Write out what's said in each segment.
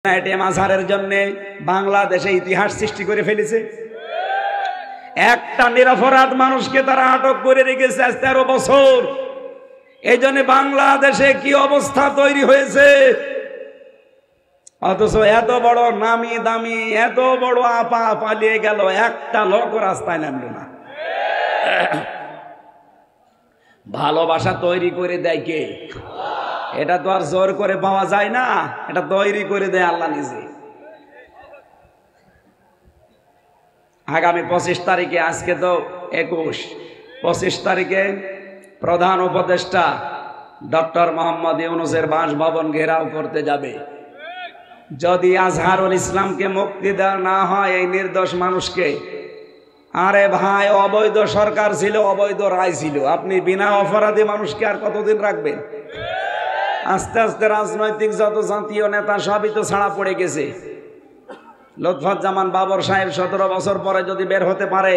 ATM আজহারের জন্য বাংলাদেশে ইতিহাস সৃষ্টি করে ফেলেছে। একটা নিরপরাধ মানুষকে তারা আটক করে রেখেছে আজ 13 বছর। এই জন্য বাংলাদেশে কি অবস্থা তৈরি হয়েছে। অথচ এত বড় নামি দামি এত বড় আপা পালিয়ে গেল, একটা লোক রাস্তায় নামলো না। ভালোবাসা তৈরি করে দেয় কে? এটা তো আর জোর করে পাওয়া যায় না, এটা তৈরি করে দেয় আল্লাহ নিজে। আগামী 25 তারিখে, আজকে তো 21, 25 তারিখে প্রধান উপদেষ্টা ডক্টর মোহাম্মদ ইউনূসের বাসভবন ঘেরাও করতে যাবে। যদি আজহারুল ইসলামকে মুক্তি দেওয়া না হয় এই নির্দোষ মানুষকে, আরে ভাই, অবৈধ সরকার ছিল, অবৈধ রায় ছিল, আপনি বিনা অপরাধী মানুষকে আর কতদিন রাখবেন? আস্তে আস্তে রাজনৈতিক যত জাতীয় নেতা সবই তো ছাড়া পড়ে গেছে। লুৎফুজ্জামান বাবর সাহেব 17 বছর পরে যদি বের হতে পারে,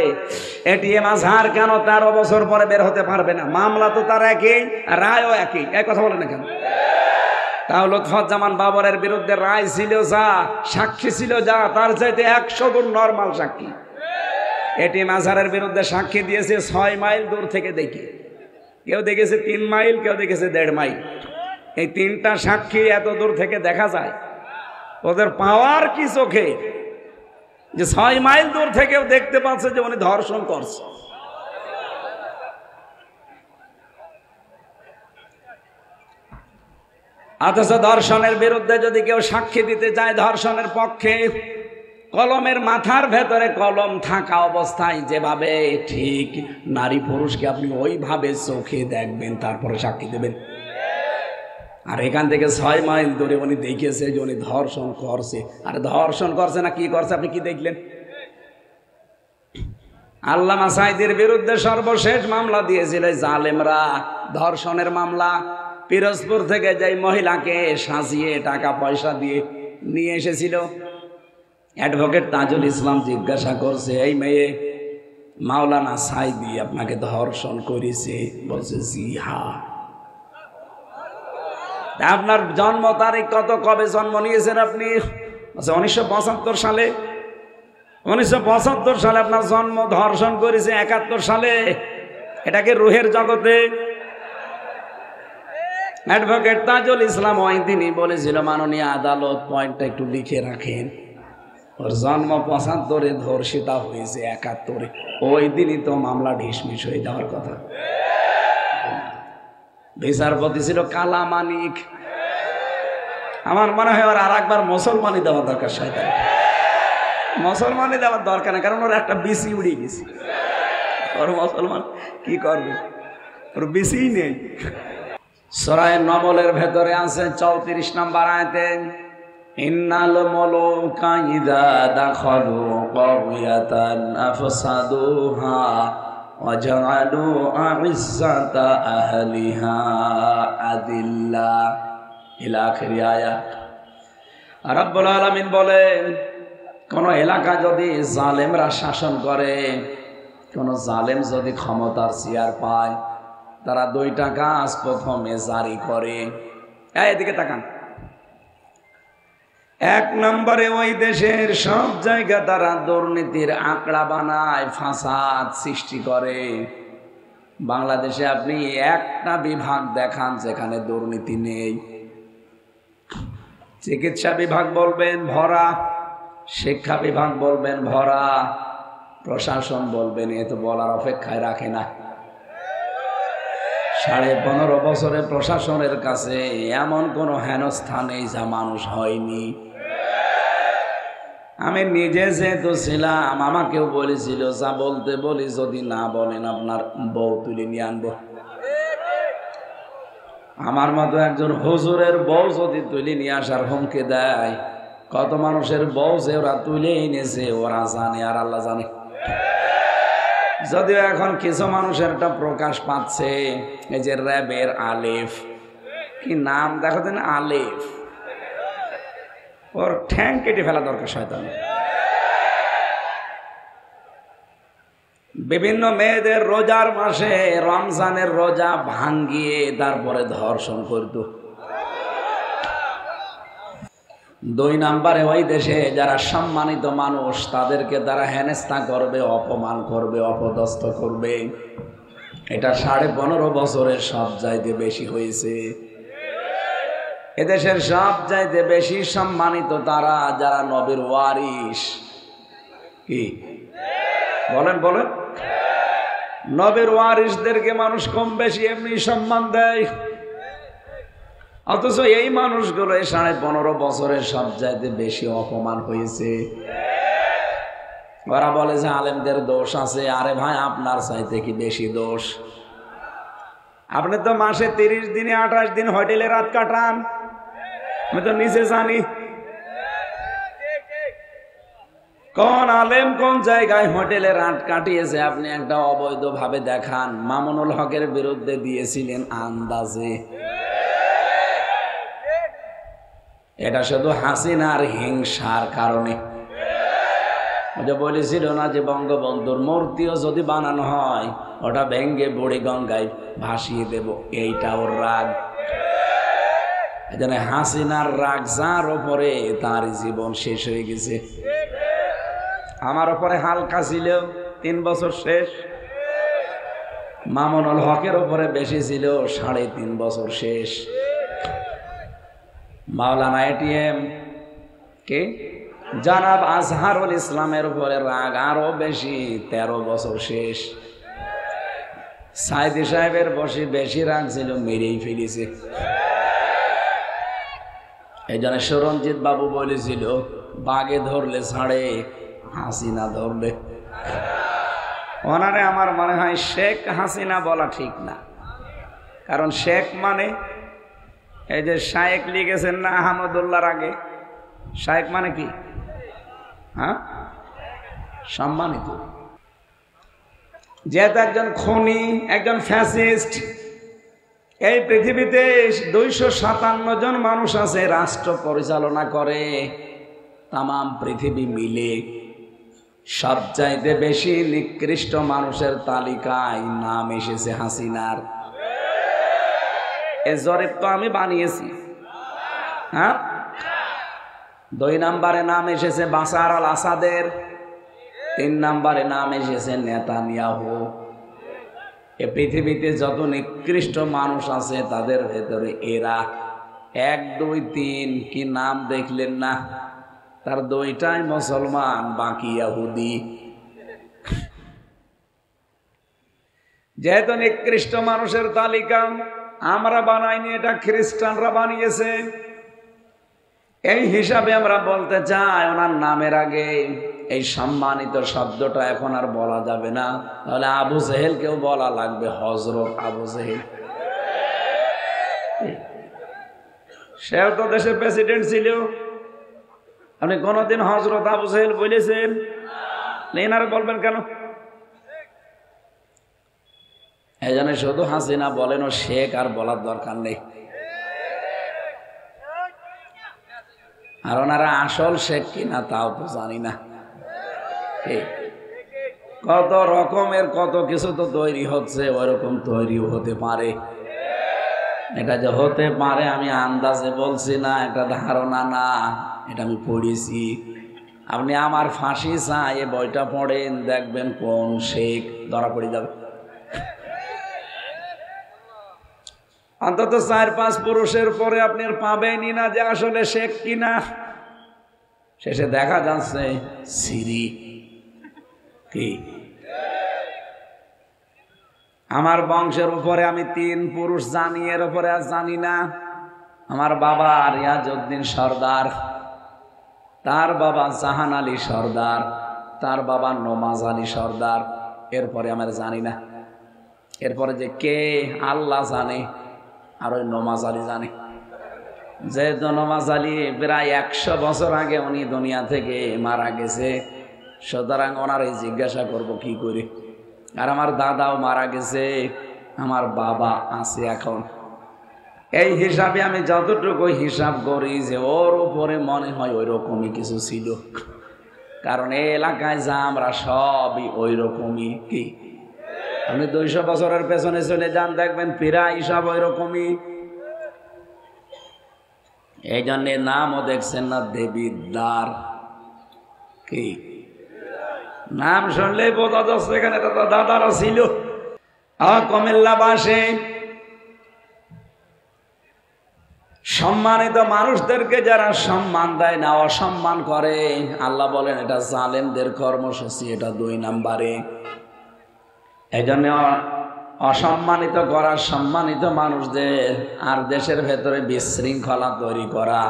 এটিএম আজহার কেন 13 বছর পরে বের হতে পারবে না? মামলা তো তার একই, রায়ও একই, এই কথা বলে না কেন? তাও লুৎফুজ্জামান বাবরের বিরুদ্ধে রায় ছিল যা, সাক্ষী ছিল যা, তার চাইতে 100 গুণ নরমাল সাক্ষী। এটিএম আজহারের বিরুদ্ধে সাক্ষী দিয়েছে 6 মাইল দূর থেকে দেখে, কেউ দেখেছে 3 মাইল, কেউ দেখেছে 1.5 মাইল। এই 3টা সাক্ষী এত দূর থেকে দেখা যায়, ওদের পাওয়ার কি চোখে যে 6 মাইল দূর থেকেও দেখতে পাচ্ছে যে উনি ধর্ষণ করছে। অথচ ধর্ষণের বিরুদ্ধে যদি কেউ সাক্ষী দিতে চায় ধর্ষণের পক্ষে, কলমের মাথার ভেতরে কলম থাকা অবস্থায় যেভাবে ঠিক নারী পুরুষকে আপনি ওইভাবে চোখে দেখবেন, তারপরে সাক্ষী দেবেন। আর এখান থেকে 6 মাইল দূরে উনি দেখেছে যে উনি ধর্ষণ করছে। আর ধর্ষণ করছে না কি করছে আপনি কি দেখলেন? আল্লামা সাঈদীর বিরুদ্ধে সর্বশেষ মামলা দিয়েছিল জালেমরা, ধর্ষণের মামলা। পিরোজপুর থেকে যাই মহিলাকে সাজিয়ে টাকা পয়সা দিয়ে নিয়ে এসেছিল, অ্যাডভোকেট তাজুল ইসলাম জিজ্ঞাসা করছে, এই মেয়ে, মাওলানা সাঈদী আপনাকে ধর্ষণ করেছে? বলছে জি হ্যাঁ। আপনার জন্ম তারিখ কত, কবে জন্ম নিয়েছেন আপনি? 1975 সালে। 1975 সালে আপনার জন্ম, ধর্ষণ করেছে 71 সালে। এটাকে রুহের জগতে। অ্যাডভোকেট তাজুল ইসলাম ওই দিনই বলেছিল, মাননীয় আদালত, পয়েন্টটা একটু লিখে রাখেন, ওর জন্ম 75-এ, ধর্ষিতা হয়েছে 71-এ। ওই দিনই তো মামলা ঢিসমিস হয়ে যাওয়ার কথা। বিচারপতি ছিল কালা মানিক। আমার মনে হয় ওর আর একবার মুসলমানি দেওয়া দরকার। শয়তান মুসলমানি দেওয়ার দরকার না, কারণ ওর একটা বিসি উড়ে গেছে। ওর মুসলমান কি করবে, ওর বিসিই নেই। সূরা নমলের ভেতরে আছে 34 নম্বর আয়াতে, ইন্নাল মুলুকা ইযা দাখালু ক্বরিয়াতান আফসাদুহা ওয়াজআলু আ'ইজ্জাতা আহলিহা আযিল্লা, ইলা আখির আয়াত। রব্বুল আলামিন বলেন, কোন এলাকা যদি জালেমরা শাসন করে, কোন জালেম যদি ক্ষমতার চেয়ার পায়, তারা 2টা কাজ প্রথমে জারি করে। এদিকে তাকান। 1 নম্বরে ওই দেশের সব জায়গা তারা দুর্নীতির আঁকড়া বানায়, ফাসাদ সৃষ্টি করে। বাংলাদেশে আপনি একটা বিভাগ দেখান যেখানে দুর্নীতি নেই। চিকিৎসা বিভাগ বলবেন ভরা, শিক্ষা বিভাগ বলবেন ভরা, প্রশাসন বলবেন এ তো বলার অপেক্ষায় রাখে না। 15.5 বছরে প্রশাসনের কাছে এমন কোনো হেনস্থা নেই যা মানুষ হয়নি। আমি নিজে যেহেতু ছিলাম, আমাকেও বলেছিল, যা বলতে বলি যদি না বলেন আপনার বউ তুলে নিয়ে আনবো। আমার মতো একজন হুজুরের বউ যদি তুলে নিয়ে আসার হুমকি দেয়, কত মানুষের বউ যে ওরা তুলে এনেছে ওরা জানে আর আল্লাহ জানে। যদিও এখন কিছু মানুষের একটা প্রকাশ পাচ্ছে, এই যে র্যাবের আলেফ, কি নাম দেখো দেন, আলেফ, ওর ঠ্যাং কেটে ফেলা দরকার। শয়তান বিভিন্ন মেয়েদের রোজার মাসে, রমজানের রোজা ভাঙ্গিয়ে তারপরে ধর্ষণ করত। দুই নাম্বারে ওই দেশে যারা সম্মানিত মানুষ তাদেরকে তারা হেনস্থা করবে, অপমান করবে, অপদস্থ করবে। এটা 15.5 বছরের সব চাইতে বেশি হয়েছে। এদেশের সব চাইতে বেশি সম্মানিত তারা যারা নবীর ওয়ারিস। কি বলেন বলেন? নবীর ওয়ারিসদেরকে মানুষ কম বেশি এমনি সম্মান দেয়, অথচ এই মানুষগুলো 15.5 বছরের সব চাইতে বেশি অপমান হয়েছে। ওরা বলে যে আলেমদের দোষ আছে। আরে ভাই, আপনার চাইতে কি বেশি দোষ? আপনি তো মাসে 30 দিনে 28 দিন হোটেলে রাত কাটান, আমি তো নিজে জানি। কোন আলেম কোন জায়গায় হোটেলে রাত কাটিয়েছে আপনি একটা অবৈধ ভাবে দেখান। মামুনুল হকের বিরুদ্ধে দিয়েছিলেন আন্দাজে। এটা শুধু হাসিনার হিংসার কারণে। বলেছিল না যে বঙ্গবন্ধুর মূর্তিও যদি বানানো হয় ওটা ভেঙ্গে বুড়ি গঙ্গায় ভাসিয়ে দেব, এইটা ওর রাগ। এজন্য হাসিনার রাগ যার ওপরে তার জীবন শেষ হয়ে গেছে। আমার ওপরে হালকা ছিল, 3 বছর শেষ। মামুনুল হকের ওপরে বেশি ছিল, 3.5 বছর শেষ। মাওলানা এটিএম কে জনাব আজহারুল ইসলামের উপরে রাগ আরো বেশি, 13 বছর শেষ। সাইদি সাহেবের বেশি রাগ ছিল, মেরেই ফেলেছে। এই জন্য সুরঞ্জিত বাবু বলেছিল বাগে ধরলে ছাড়ে, হাসিনা ধরলে। ওনারে আমার মনে হয় শেখ হাসিনা বলা ঠিক না, কারণ শেখ মানে এই যে শায়েক লিখেছেন না আহমদুল্লাহর আগে, শায়েক মানে কি? হ্যাঁ, সম্মানিত। যেহেতু একজন খুনি, একজন ফ্যাসিস্ট। এই পৃথিবীতে 257 জন মানুষ আছে রাষ্ট্র পরিচালনা করে, তাম পৃথিবী মিলে। সবচাইতে বেশি নিকৃষ্ট মানুষের তালিকায় নাম এসেছে হাসিনার। এই জরিপ তো আমি বানিয়েছি। হ্যাঁ, 2 নম্বরে নাম এসেছে বাশার আল আসাদের, 3 নম্বরে নাম এসেছে নেতানিয়াহু। এ পৃথিবীতে যত নিকৃষ্ট মানুষ আছে তাদের ভেতরে এরা 1, 2, 3 কি নাম দেখলেন না? তার 2টাই মুসলমান, বাকি ইহুদি। যেহেতু নিকৃষ্ট মানুষের তালিকা আমরা বানাইনি, এটা খ্রিস্টানরা বানিয়েছে। এই হিসাবে আমরা বলতে চাই ওনার নামের আগে এই সম্মানিত শব্দটা এখন আর বলা যাবে না, তাহলে আবু জেহেলকেও বলা লাগবে হযরত আবু জেহেল। সেও তো দেশের প্রেসিডেন্ট ছিল। আপনি কোনদিন হযরত আবু জেহেল বলেছেন? এনারা বলবেন কেন? এই জন্য শুধু হাসিনা বলেন ও শেখ, আর বলার দরকার নেই। আর ওনারা আসল শেখ কিনা তাও তো জানি না। কত রকমের কত কিছু তো তৈরি হচ্ছে, ওইরকম তৈরিও হতে পারে। এটা যে হতে পারে আমি আন্দাজে বলছি না, এটা ধারণা না, এটা আমি পড়েছি। আপনি আমার ফাঁসি চাই এ বইটা পড়েন, দেখবেন কোন শেখ ধরা পড়ে যাবে। অন্তত 4-5 পুরুষের পরে আপনি পাবেনই না যে আসলে শেখ কিনা। শেষে দেখা যাচ্ছে সিরি। কি আমার বংশের উপরে আমি 3 পুরুষ জানি, এর উপরে আর জানি না। আমার বাবা রিয়াজউদ্দিন সর্দার, তার বাবা জাহান আলী সর্দার, তার বাবা নমাজ আলী সর্দার, এরপরে আমার জানি না। এরপরে যে কে আল্লাহ জানে, আর ওই নমাজ আলী জানে। যেহেতু নমাজ আলী প্রায় 100 বছর আগে উনি দুনিয়া থেকে মারা গেছে, সুতরাং ওনারে জিজ্ঞাসা করব কি করে। আর আমার দাদাও মারা গেছে, আমার বাবা আছে এখন। এই হিসাবে আমি যতটুকু হিসাব করি যে ওর উপরে মনে হয় ওই রকমই কিছু ছিল, কারণ এই এলাকায় যা আমরা সবই ওই রকমই। কি আপনি 200 বছরের পেছনে চলে যান, দেখবেন প্রায় সব ওই রকমই। এই জন্য নামও দেখছেন না দেবিদ্বার। কি নাম শুনলেই বোঝা যাচ্ছে এখানে দাদারা ছিল। কুমিল্লাবাসী সম্মানিত মানুষদেরকে যারা সম্মান দেয় না, অসম্মান করে, আল্লাহ বলেন এটা জালেমদের কর্মসূচি, এটা 2 নম্বরে। এই জন্য অসম্মানিত করা সম্মানিত মানুষদের, আর দেশের ভেতরে বিশৃঙ্খলা তৈরি করা,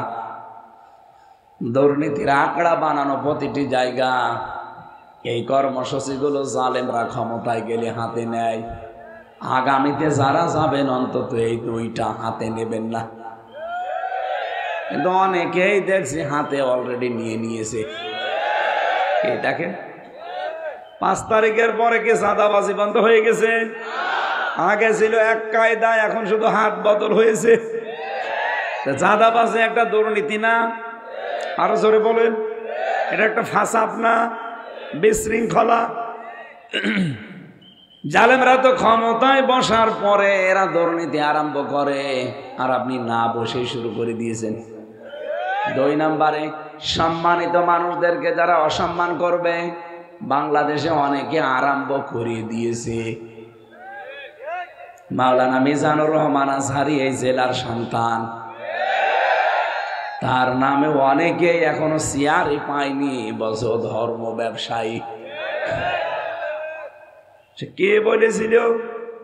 দুর্নীতির আঁকড়া বানানো প্রতিটি জায়গা, এই কর্মসূচিগুলো জালেমরা ক্ষমতায় গেলে হাতে নেয়। আগামীতে যারা যাবেন অন্তত এই 2টা হাতে নেবেন না। কিন্তু অনেকেই দেখছি হাতে অলরেডি নিয়ে নিয়েছে। এই দেখেন 5 তারিখের পরে কি চাঁদাবাজি বন্ধ হয়ে গেছে? আগে ছিল এক কায়দায়, এখন শুধু হাত বদল হয়েছে। চাঁদাবাজি একটা দুর্নীতি না? আরো জোরে বলেন, এটা একটা ফাসাদ না, বিশৃঙ্খলা। জালেমরা তো ক্ষমতায় বসার পরে এরা দুর্নীতি আরম্ভ করে, আর আপনি না বসে শুরু করে দিয়েছেন। 2 নম্বরে সম্মানিত মানুষদেরকে যারা অসম্মান করবে, বাংলাদেশে অনেকে আরম্ভ করে দিয়েছে। মাওলানা মিজানুর রহমান আজহারি এই জেলার সন্তান, তার নামে অনেকে এখনো চেয়ারই পায়নি, বলছে ধর্ম ব্যবসায়ী। সে কে বলেছিল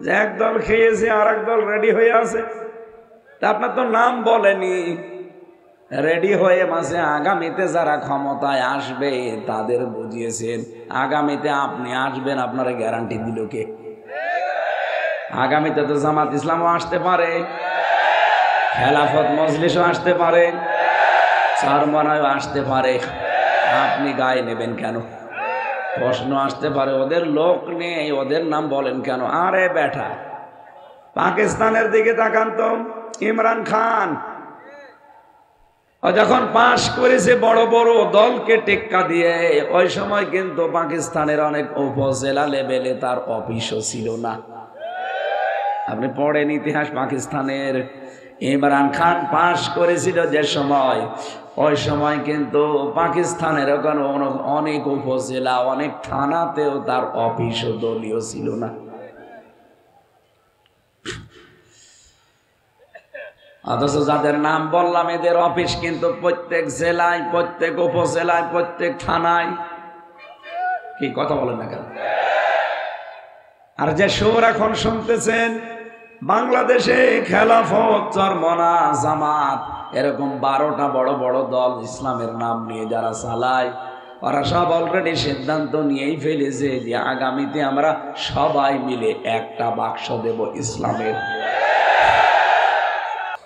যে একদল খেয়েছে আর একদল রেডি হয়ে আছে? তা আপনার তো নাম বলেনি। রেডি হয়ে মাঝে আগামীতে যারা ক্ষমতায় আসবে তাদের বুঝিয়েছেন। আগামীতে আপনি আসবেন, আপনারা গ্যারান্টি দিল কে? আগামীতে তো জামাত ইসলামও আসতে পারে, খেলাফত মজলিসও আসতে পারে, চরমনায়ও আসতে পারে। আপনি গায়ে নেবেন কেন? প্রশ্ন আসতে পারে, ওদের লোক নেই, ওদের নাম বলেন কেন? আরে বেটা, পাকিস্তানের দিকে তাকান তো। ইমরান খান যখন পাশ করেছে বড় বড় দলকে টেক্কা দিয়ে, ওই সময় কিন্তু পাকিস্তানের অনেক উপজেলা লেভেলে তার অফিসও ছিল না। আপনি পড়েন ইতিহাস পাকিস্তানের। ইমরান খান পাশ করেছিল যে সময়, ওই সময় কিন্তু পাকিস্তানের ওখানে অনেক উপজেলা, অনেক থানাতেও তার অফিস ও দলীয় ছিল না। অথচ যাদের নাম বললাম এদের অফিস কিন্তু প্রত্যেক জেলায়, প্রত্যেক উপজেলায়, প্রত্যেক থানায়। কি কথা বলেন না কেন? আর যে সুর এখন শুনতেছেন, বাংলাদেশে খেলাফত, চরমনা, জামাত, এরকম 12টা বড় বড় দল ইসলামের নাম নিয়ে যারা চালায়, ওরা সব অলরেডি সিদ্ধান্ত নিয়েই ফেলেছে যে আগামীতে আমরা সবাই মিলে একটা বাক্স দেব ইসলামের।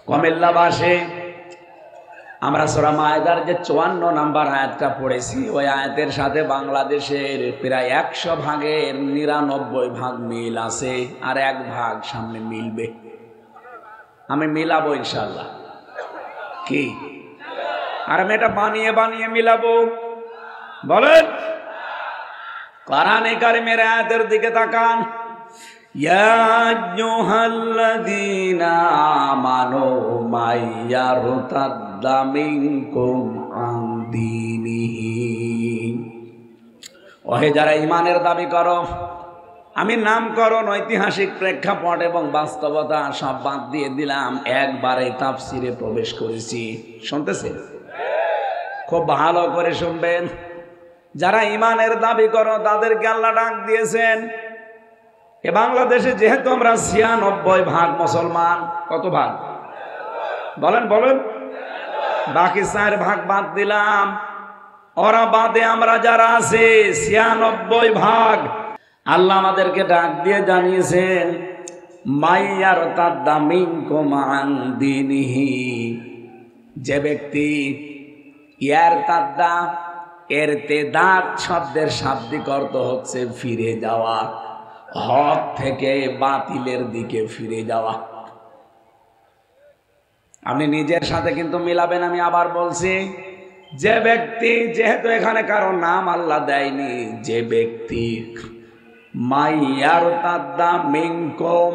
কুমিল্লাবাসী আমরা সূরা মায়েদার যে 54 নম্বর আয়াতটা পড়েছি, ওই আয়াতের সাথে বাংলাদেশের প্রায় 100 ভাগের 99 ভাগ মিল আছে, আর 1 ভাগ সামনে মিলবে। আমি মিলাবো ইনশাআল্লাহ। কি? আর আমি এটা বানিয়ে বানিয়ে মিলাবো? বলেন। কোরআনে কারিমের আয়াতের দিকে তাকান। ইয়া আইয়ুহাল্লাযীনা আমানু মাইয়ারতাদ্দা মিনকুম আন দীনিহি। ওহে যারা ঈমানের দাবি করো, আমি নামকরণ, ঐতিহাসিক প্রেক্ষাপট এবং বাস্তবতা সব বাদ দিয়ে দিলাম, একবারে তাফসিরে প্রবেশ করেছি। শুনতেছেন? খুব ভালো করে শুনবেন। যারা ঈমানের দাবি করো তাদেরকে আল্লাহ ডাক দিয়েছেন। এ বাংলাদেশে যেহেতু আমরা 96 ভাগ মুসলমান, কত ভাগ বলেন বলেন? বাকি 4 ভাগ বাদ দিলাম, ওরা বাদে আমরা যারা আছে 96 ভাগ। আল্লাহ আমাদেরকে ডাক দিয়ে জানিয়েছেন, মাইয়ারতাদ্দা মিনকুম আন দীনিহি। যে ব্যক্তি, ইয়ারতাদ্দা, ইরতিদাদ শব্দের শাব্দিক অর্থ হচ্ছে ফিরে যাওয়া, হক থেকে বাতিলের দিকে ফিরে যাওয়া। আপনি নিজের সাথে কিন্তু মিলাবেন। আমি আবার বলছি, যে ব্যক্তি, যেহেতু এখানে কারো নাম আল্লাহ দেয়নি, যে ব্যক্তি মাইয়ারতাদ্দা মিনকুম,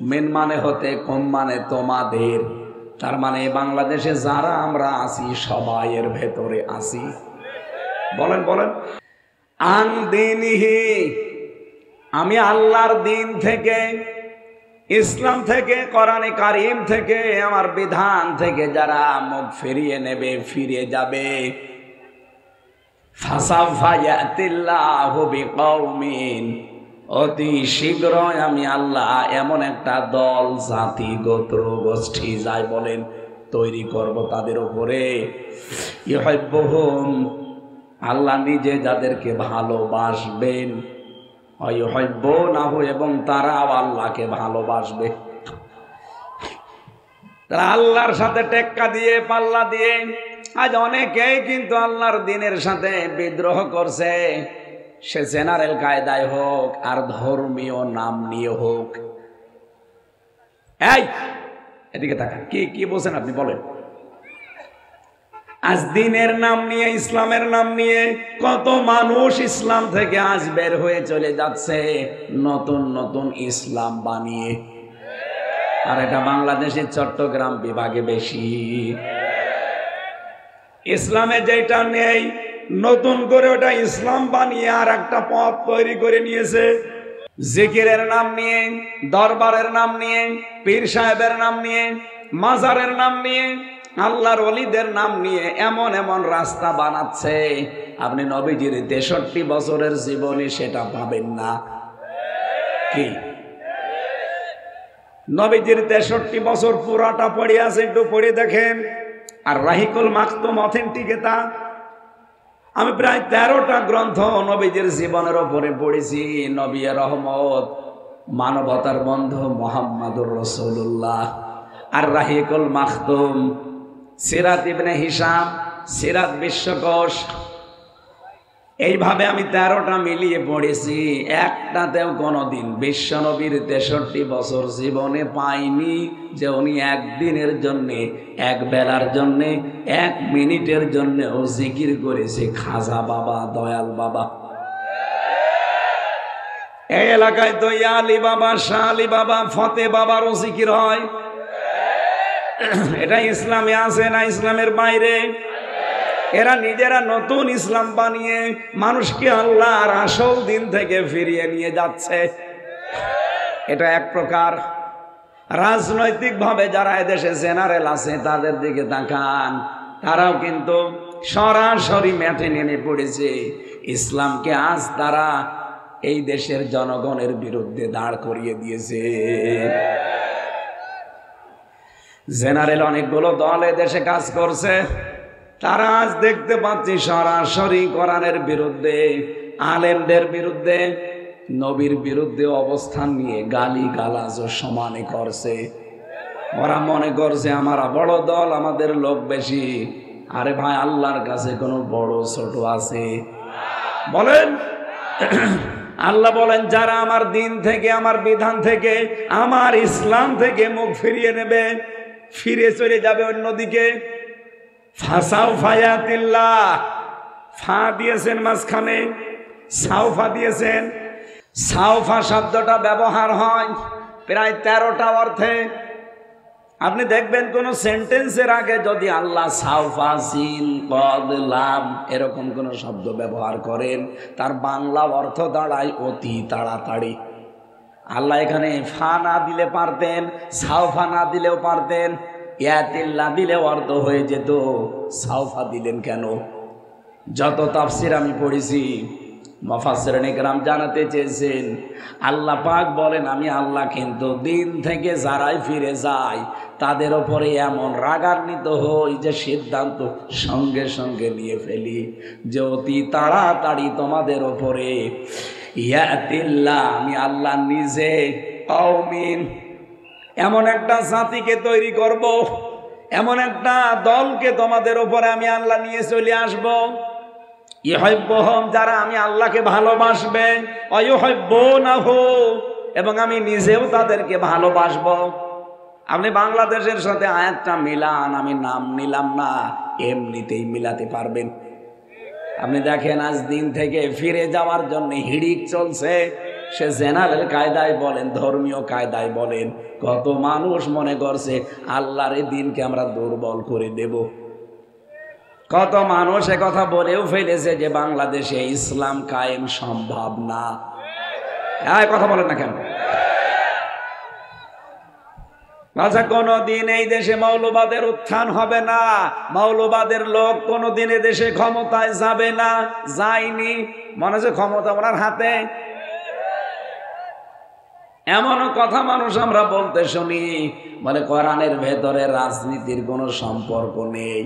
মিন মানে হতে, কুম মানে তোমাদের, তার মানে বাংলাদেশে যারা আমরা আছি সবাই এর ভেতরে আছি। বলেন বলেন, আন দিনহি, আমি আল্লাহর দিন থেকে, ইসলাম থেকে, কোরআনে কারিম থেকে, আমার বিধান থেকে যারা মুখ ফিরিয়ে নেবে, ফিরে যাবে, ফাসাফা ইয়াতিল্লাহু বিকওমিন, অতি শীঘ্রই আমি আল্লাহ এমন একটা দল, জাতি, গোত্র, গোষ্ঠী যাই বলেন তৈরি করব তাদের উপরে, ইউহিব্বুহুম, আল্লাহ নিজে যাদেরকে ভালোবাসবেন, ইউহিব্বুনাহু, এবং তারাও আল্লাহকে ভালোবাসবে। তারা আল্লাহর সাথে টেক্কা দিয়ে, পাল্লা দিয়ে, আজ অনেকেই কিন্তু আল্লাহর দিনের সাথে বিদ্রোহ করছে, সে জেনারেল কায়দায় হোক আর ধর্মীয় নাম নিয়ে হোক। এই এদিকে তাকান, কি কি বলছেন আপনি বলেন। আজ দিনের নাম নিয়ে, ইসলামের নাম নিয়ে কত মানুষ ইসলাম থেকে আজ বের হয়ে চলে যাচ্ছে নতুন নতুন ইসলাম বানিয়ে। আর এটা বাংলাদেশের চট্টগ্রাম বিভাগে বেশি। ইসলামে যেটা নেই নতুন করে ওটা ইসলাম বানিয়ে আর একটা পথ তৈরি করে নিয়েছে। জিকিরের নাম নিয়ে, দরবারের নাম নিয়ে, পীর সাহেবের নাম নিয়ে, মাজারের নাম নিয়ে, আল্লাহর ওলিদের নাম নিয়ে এমন এমন রাস্তা বানাচ্ছে, আপনি নবীজির 63 বছরের জীবনে সেটা পাবেন না। কি নবীজির 63 বছর পুরাটা পড়ে আছে, একটু পড়ে দেখেন। আর রাহিকুল মাকতুম অথেন্টিক, এটা আমি প্রায় 13টা গ্রন্থ নবীজির জীবনের উপরে পড়েছি। নবী রহমত, মানবতার বন্ধু মুহাম্মদুর রাসূলুল্লাহ, আর রাহিকুল মাকতুম, সিরাত ইবনে হিশাম, সিরাত বিশ্বকোষ, এইভাবে আমি 13টা মিলিয়ে পড়েছি। একটাতেও কোনোদিন বিশ্বনবীর 63 বছর জীবনে পাইনি যে উনি একদিনের জন্যে, এক বেলার জন্যে, 1 মিনিটের জন্যে ও জিকির করেছে খাজা বাবা, দয়াল বাবা। এই এলাকায় তো ইয়া আলী বাবা, শাহ আলী বাবা, ফতে বাবারও জিকির হয়। এটা ইসলামে আছে না ইসলামের বাইরে? এরা নিজেরা নতুন ইসলাম বানিয়ে মানুষকে আল্লাহর আসল দিন থেকে ফিরিয়ে নিয়ে যাচ্ছে। এটা এক প্রকার। রাজনৈতিক ভাবে যারা এদেশে জেনারেল আছে তাদের দিকে তাকান, তারাও কিন্তু সরাসরি মাঠে নেমে পড়েছে। ইসলামকে আজ তারা এই দেশের জনগণের বিরুদ্ধে দাঁড় করিয়ে দিয়েছে। জেনারেল অনেকগুলো দল এদেশে কাজ করছে, তারা আজ দেখতে পাচ্ছি সরাসরি কোরআনের বিরুদ্ধে, আলেমদের বিরুদ্ধে, নবীর বিরুদ্ধে অবস্থান নিয়ে গালি গালাজ সমানে করছে। ওরা মনে করছে আমরা বড় দল, আমাদের লোক বেশি। আরে ভাই, আল্লাহর কাছে কোনো বড় ছোট আছে? বলেন। আল্লাহ বলেন, যারা আমার দিন থেকে, আমার বিধান থেকে, আমার ইসলাম থেকে মুখ ফিরিয়ে নেবে, ফিরে চলে যাবে অন্যদিকে, ফাসাউফা ইয়াতিল্লাহ, ফা দিয়েছেন মাঝখানে, সাউফা দিয়েছেন। সাউফা শব্দটা ব্যবহার হয় প্রায় 13টা অর্থে। আপনি দেখবেন কোন সেন্টেন্সের আগে যদি আল্লাহ সাউফা, সিন, কদ, লাম এরকম কোন শব্দ ব্যবহার করেন, তার বাংলা অর্থ দাঁড়ায় অতি তাড়াতাড়ি। আল্লাহ এখানে ফা না দিলে পারতেন, সাউফা না দিলেও পারতেন, ইয়াতিল্লাহ দিলে অর্থ হয়ে যেত, সাউফা দিলেন কেন? যত তাফসির আমি পড়েছি, মুফাসসিরিন ইকরাম জানাতে চেয়েছেন, আল্লাহ পাক বলেন আমি আল্লাহ কিন্তু দিন থেকে যারাই ফিরে যায় তাদের ওপরে এমন রাগান্বিত হই যে সিদ্ধান্ত সঙ্গে সঙ্গে নিয়ে ফেলি যে অতি তাড়াতাড়ি তোমাদের ওপরে ইয়াতিল্লাহ, আমি আল্লাহ নিজে কওমিন, এমন একটা জাতিকে তৈরি করব, এমন একটা দলকে তোমাদের উপরে আমি আল্লাহ নিয়ে চলে আসব, ইউহিব্বুহুম, যারা আমি আল্লাহকে ভালোবাসবে, ওয়ায়ুহিব্বুনাহু, এবং আমি নিজেও তাদেরকে ভালোবাসব। আপনি বাংলাদেশের সাথে আয়াতটা মিলান, আমি নাম নিলাম না, এমনিতেই মিলাতে পারবেন। আপনি দেখেন আজ দিন থেকে ফিরে যাওয়ার জন্য হিড়িক চলছে, সে জেনারেল কায়দায় বলেন, ধর্মীয় কায়দায় বলেন, কত মানুষ মনে করছে আল্লাহর এই দিনকে আমরা দুর্বল করে দেব। কত মানুষ কথা বলেও ফেলেছে যে বাংলাদেশে ইসলাম কায়েম সম্ভব না। কথা বলেন না কেন? আচ্ছা, কোনদিন এই দেশে মৌলবাদের উত্থান হবে না, মৌলবাদের লোক কোনদিন এ দেশে ক্ষমতায় যাবে না, যায়নি। মনে হচ্ছে ক্ষমতা ওনার হাতে, এমন কথা মানুষ আমরা বলতে শুনি। বলে কোরআনের ভেতরে রাজনীতির কোনো সম্পর্ক নেই।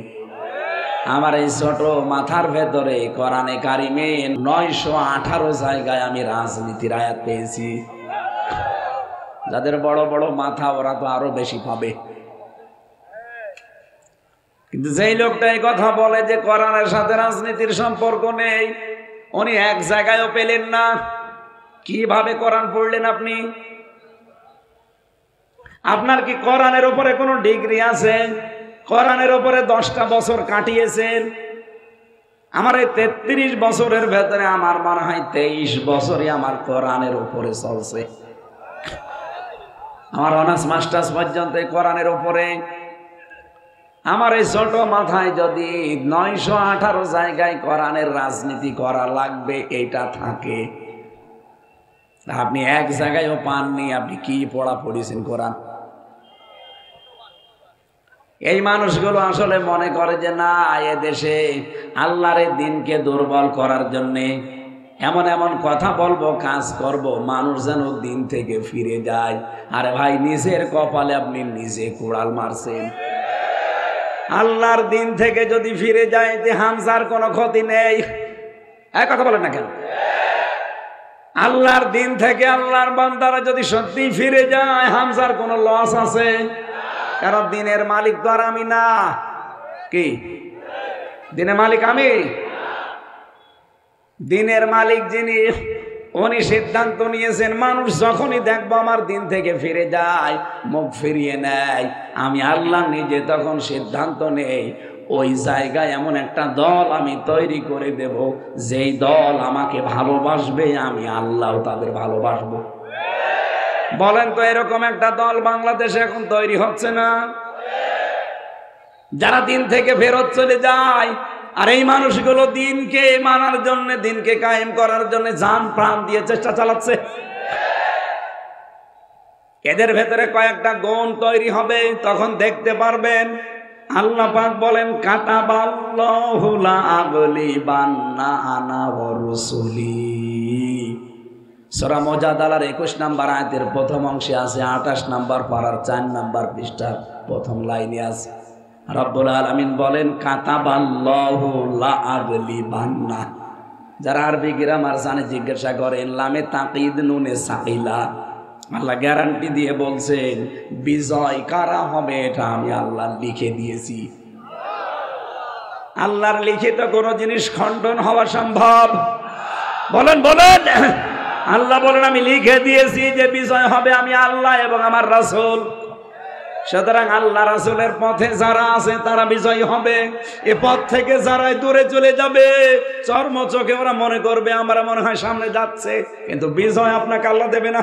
আমার এই ছোট মাথার ভেতরে কোরআনে কারিমে 918 জায়গায় আমি রাজনীতির আয়াত পেয়েছি। যাদের বড় বড় মাথা ওরা তো আরো বেশি পাবে। কিন্তু যেই লোকটা এই কথা বলে যে কোরআনের সাথে রাজনীতির সম্পর্ক নেই, উনি এক জায়গায়ও পেলেন না। কিভাবে কোরআন পড়লেন আপনি? আপনার কি কোরআনের উপরে কোনো ডিগ্রি আছে? কোরআনের উপরে 10টা বছর কাটিয়েছেন। আমার এই 33 বছরের ভেতরে আমার মনে হয় 23 বছরই আমার কোরআনের উপরে চলছে। আমার অনার্স মাস্টার্স পর্যন্ত কোরআনের উপরে। আমার এই ছোট মাথায় যদি 918 জায়গায় কোরআনের রাজনীতি করা লাগবে এটা থাকে, আপনি এক জায়গায়ও পাননি। আপনি কি পড়া পড়েছেন কোরআন? এই মানুষগুলো আসলে মনে করে যে না, এ দেশে আল্লাহর দিনকে দুর্বল করার জন্যে এমন এমন কথা বলবো, কাজ করব, মানুষ যেন দিন থেকে ফিরে যায়। আরে ভাই, নিজের কপালে আপনি নিজে কুড়াল মারছেন। আল্লাহর দিন থেকে যদি ফিরে যায় যে হামজার কোনো ক্ষতি নেই। এক কথা বলেন না কেন? আল্লাহর দিন থেকে আল্লাহর বান্দারা যদি সত্যি ফিরে যায়, হামজার কোনো লস আছে? কারণ দিনের মালিক তো আর আমি না। কি দিনের মালিক? আমি। দিনের মালিক যিনি, উনি সিদ্ধান্ত নিয়েছেন মানুষ যখনই দেখবো আমার দিন থেকে ফিরে যায়, মুখ ফিরিয়ে নেয়, আমি আল্লাহ নিজে তখন সিদ্ধান্ত নেই ওই জায়গায় এমন একটা দল আমি তৈরি করে দেব, যেই দল আমাকে ভালোবাসবে, আমি আল্লাহ তাদের ভালোবাসবো। বলেন তো, এরকম একটা দল বাংলাদেশে এখন তৈরি হচ্ছে না? যারা দিন থেকে ফেরত চলে যায়, আর এই মানুষগুলো দিনকে মানার জন্য, দিনকে কায়েম করার জন্য জান প্রাণ দিয়ে চেষ্টা চালাচ্ছে। এদের ভেতরে কয়েকটা গুণ তৈরি হবে, তখন দেখতে পারবেন। আল্লাহ পাক বলেন, কাতাবাল্লাহু লা আগলিবান্না আনা ওয়া রুসুলি। সূরা মুজাদালার 21 নম্বর আয়াতের প্রথম অংশে আছে, 28 নম্বর পারার 4 নম্বর পৃষ্ঠার প্রথম লাইনে আছে। রব্বুল আলামিন বলেন, কাতাবাল্লাহু লা আগলিবান্না। যারা আরবি গ্রামার জানে জিজ্ঞাসা করেন, লামে তাকিদ নুনে সাকিলা। আল্লাহ গ্যারান্টি দিয়ে বলছেন বিজয় কারা হবে এটা আমি আল্লাহ লিখে দিয়েছি। আল্লাহর লিখিত কোন জিনিস খণ্ডন হওয়া সম্ভব? বলেন বলেন। আল্লাহ বলেন আমি লিখে দিয়েছি যে বিজয় হবে আমি আল্লাহ এবং আমার রাসূল। সুতরাং আল্লাহ রাসূলের পথে যারা আছে তারা বিজয়ী হবে। এ পথ থেকে যারা দূরে চলে যাবে, চর্ম চোখে ওরা মনে করবে আমরা মনে হয় সামনে যাচ্ছে, কিন্তু বিজয় আপনাকে আল্লাহ দেবে না।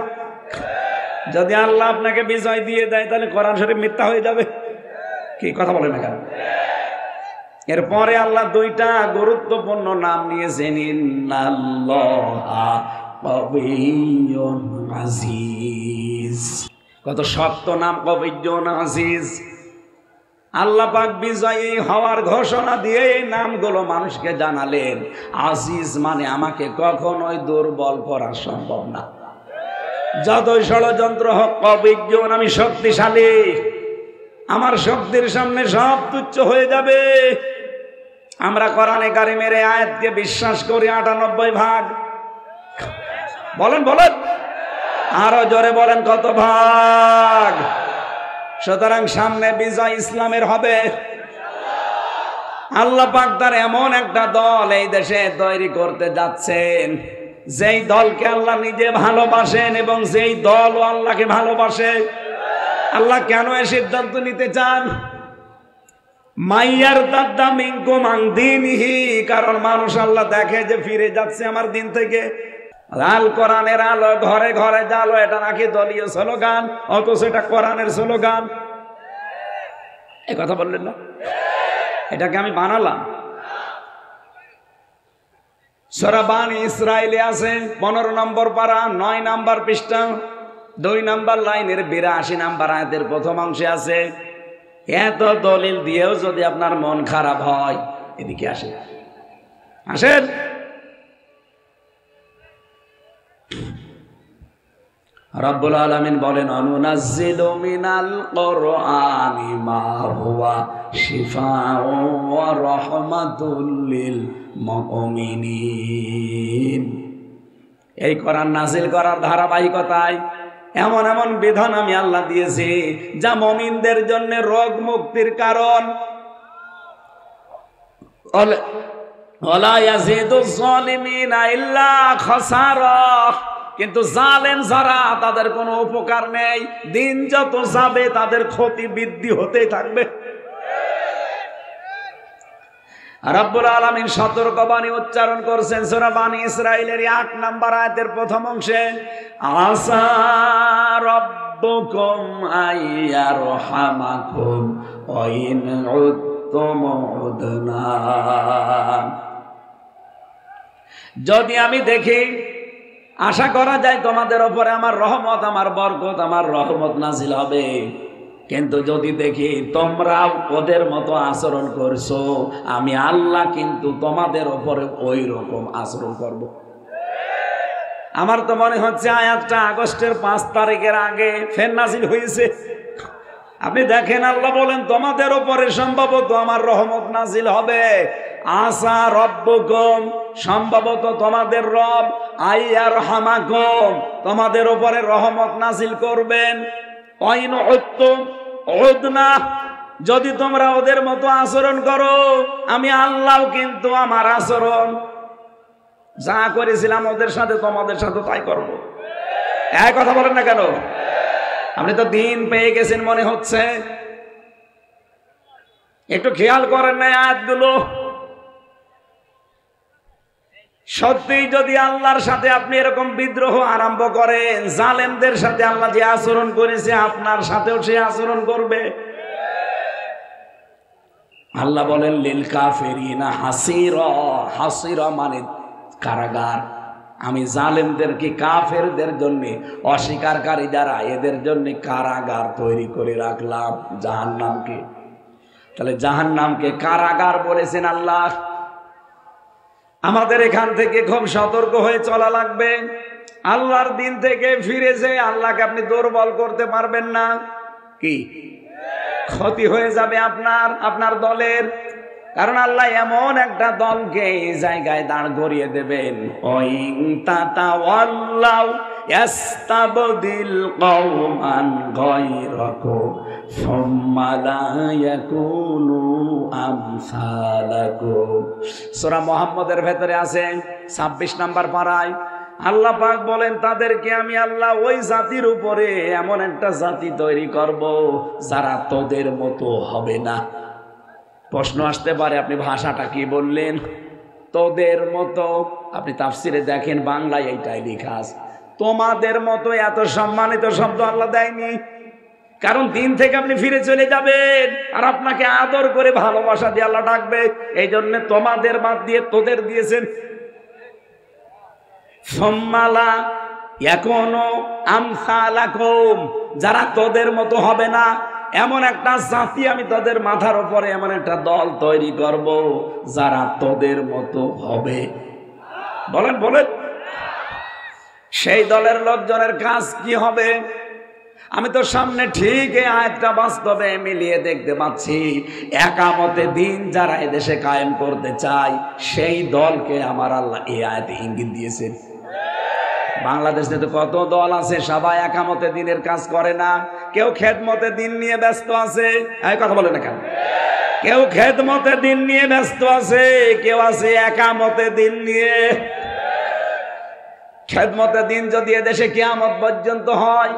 যদি আল্লাহ আপনাকে বিজয় দিয়ে দেয় তাহলে কোরআন শরীফ মিথ্যা হয়ে যাবে। কি কথা বলেন না কেন? এরপরে আল্লাহ 2টা গুরুত্বপূর্ণ নাম নিয়েছেন, ইন্নাল্লাহা কবিয়্যুন আজিজ। কত শক্ত নাম, কবিয়্যুন আজিজ। আল্লাহ পাক বিজয়ী হওয়ার ঘোষণা দিয়ে এই নামগুলো মানুষকে জানালেন। আজিজ মানে আমাকে কখনোই দুর্বল করা সম্ভব না। যতই ষড়যন্ত্র হোক, কবিয়্যুন আমি শক্তিশালী, আমার শক্তির সামনে সব তুচ্ছ হয়ে যাবে। আমরা কোরআনে কারিমের এই আয়াতকে বিশ্বাস করি 98 ভাগ। বলেন বলেন, আরো জোরে বলেন, কত ভাগ? সুতরাং সামনে বিজয় ইসলামের হবে। আল্লাহ পাক তার এমন একটা দল এই দেশে তৈরি করতে যাচ্ছেন, যেই দলকে আল্লাহ নিজে ভালোবাসেন এবং যেই দল আল্লাহকে ভালোবাসে। আল্লাহ কেন এই সিদ্ধান্ত নিতে চান? মাইয়ার দাদা মিনকুম আন দীনিহি, কারণ মানুষ আল্লাহ দেখে যে ফিরে যাচ্ছে আমার দিন থেকে। আল কোরআনের আলো ঘরে ঘরে জালো, এটা নাকি দলীয় স্লোগান, অথচ এটা কোরআনের স্লোগান। এই কথা বললেন না? এটাকে আমি বানালাম। সূরা বানী ইসরাঈলে আছে 15 নম্বর পারা 9 নম্বর পৃষ্ঠা 2 নম্বর লাইনের 82 নম্বর আয়াতের প্রথম অংশে আছে, এত দলিল দিয়েও যদি আপনার মন খারাপ হয়, এদিকে আসেন, আসেন। রব্বুল আলামিন বলেন, অনুনাজ্জিলু মিনাল কুরআনি মা হুয়া শিফাউন ওয়া রাহমাতুল লিল মুমিনিন। এই কোরআন নাযিল করার ধারাবাহিকতায় এমন এমন বিধান আমি আল্লাহ দিয়েছি যা মুমিনদের জন্য রোগ মুক্তির কারণ। ওয়ালা ইয়াজিদুজ জালিমিনা ইল্লা খাসারা। কিন্তু জালেম যারা, তাদের কোনো উপকার নেই, দিন যত যাবে তাদের ক্ষতি বৃদ্ধি হতেই থাকবে। রব্বুল আলামিন সতর্কবাণী উচ্চারণ করছেন সূরা বানী ইসরাঈলের 8 নম্বর আয়াতের প্রথম অংশে, আসা রাব্বুকুম আইয়ারহামাকুম ওয়া ইন উদতুম উদনা। যদি আমি দেখি, আশা করা যায় তোমাদের উপরে আমার রহমত, আমার বরকত, আমার রহমত নাজিল হবে। কিন্তু যদি দেখি তোমরা ওদের মতো আচরণ করছো, আমি আল্লাহ কিন্তু তোমাদের উপরে ওই রকম আচরণ করব। আমার তো মনে হচ্ছে আয়াতটা আগস্টের 5 তারিখের আগে ফের নাজিল হয়েছে। আপনি দেখেন, আল্লাহ বলেন তোমাদের উপরে সম্ভবত আমার রহমত নাজিল হবে। আসা রব্বুকুম, সম্ভবত তোমাদের রব, আইয়ারহামাকুম, তোমাদের উপরে রহমত নাজিল করবেন। ওয়াইন উদতুম উদনা, যদি তোমরা ওদের মতো আচরণ করো, আমি আল্লাহ কিন্তু আমার আচরণ যা করেছিলাম ওদের সাথে তোমাদের সাথে তাই করব। এই কথা বলেন না কেন? আপনি তো দিন পেয়ে গেছেন মনে হচ্ছে, একটু খেয়াল করেন না আয়াতগুলো। সত্যি যদি আল্লাহর সাথে আপনি এরকম বিদ্রোহ আরম্ভ করেন, জালেমদের সাথে আল্লাহ যে আচরণ করেছে আপনার সাথেও সে আচরণ করবে। আল্লাহ বলেন লিল কাফিরিনা হাসিরা, হাসিরা মানে কারাগার। আমি জালেমদেরকে, কাফেরদের জন্য, অস্বীকারী যারা, এদের জন্য কারাগার তৈরি করে রাখলাম, জাহান্নামকে। তাহলে জাহান্নামকে কারাগার বলেছেন আল্লাহ। আমাদের এখান থেকে খুব সতর্ক হয়ে চলা লাগবে। আল্লাহর দিন থেকে ফিরেছে, আল্লাহকে আপনি দুর্বল করতে পারবেন না। কি ক্ষতি হয়ে যাবে আপনার দলের। কারণ আল্লাহ এমন একটা দলকে এই জায়গায় দাঁড় করিয়ে দেবেন, ওয়াইন তাতাওয়াল্লাউ ইয়াস্তাবদিল কওমান গায়রাকুম সুম্মা লা ইয়াকুনু আমসালাকুম। সূরা মুহাম্মদের ভেতরে আছে 26 নম্বর পারায় আল্লাহ পাক বলেন, তাদেরকে আমি আল্লাহ ওই জাতির উপরে এমন একটা জাতি তৈরি করব যারা তোদের মতো হবে না। প্রশ্ন আসতে পারে, আপনি ভাষাটা কি বললেন? তোদের মতো। আপনি তাফসিরে দেখেন, বাংলায় এইটাই লেখা আছে। তোমাদের মতো এত সম্মানিত শব্দ আল্লাহ দেয়নি। কারণ দিন থেকে আপনি ফিরে চলে যাবেন, আর আপনাকে আদর করে ভালোবাসা দিয়ে আল্লাহ ডাকবে। এই জন্য তোমাদের বাদ দিয়ে তোদের দিয়েছেন। সম্মালা এখনো আমসালাকুম, যারা তোদের মতো হবে না, এমন একটা জাতি আমি তোদের মাথার উপরে এমন একটা দল তৈরি করব যারা তোদের মতো হবে। বলেন বলেন, সেই দলের লোকজনের কাজ কি হবে? আমি তো সামনে ঠিক এই আয়াতটা বাস্তবে মিলিয়ে দেখতে পাচ্ছি। একামতে দিন যারা এদেশে কায়েম করতে চায়, সেই দলকে আমার আল্লাহ এই আয়াতে ইঙ্গিত দিয়েছেন। বাংলাদেশে তো কত দল আছে, সবাই একামতে দিনের কাজ করে না। কেউ খেদমতে দিন নিয়ে ব্যস্ত আছে। এই কথা বলে না কেন? কেউ খেদমতে দিন নিয়ে ব্যস্ত আছে, কেউ আছে একামতে দিন নিয়ে। খেদমতে দিন যদি এদেশে কিয়ামত পর্যন্ত হয়,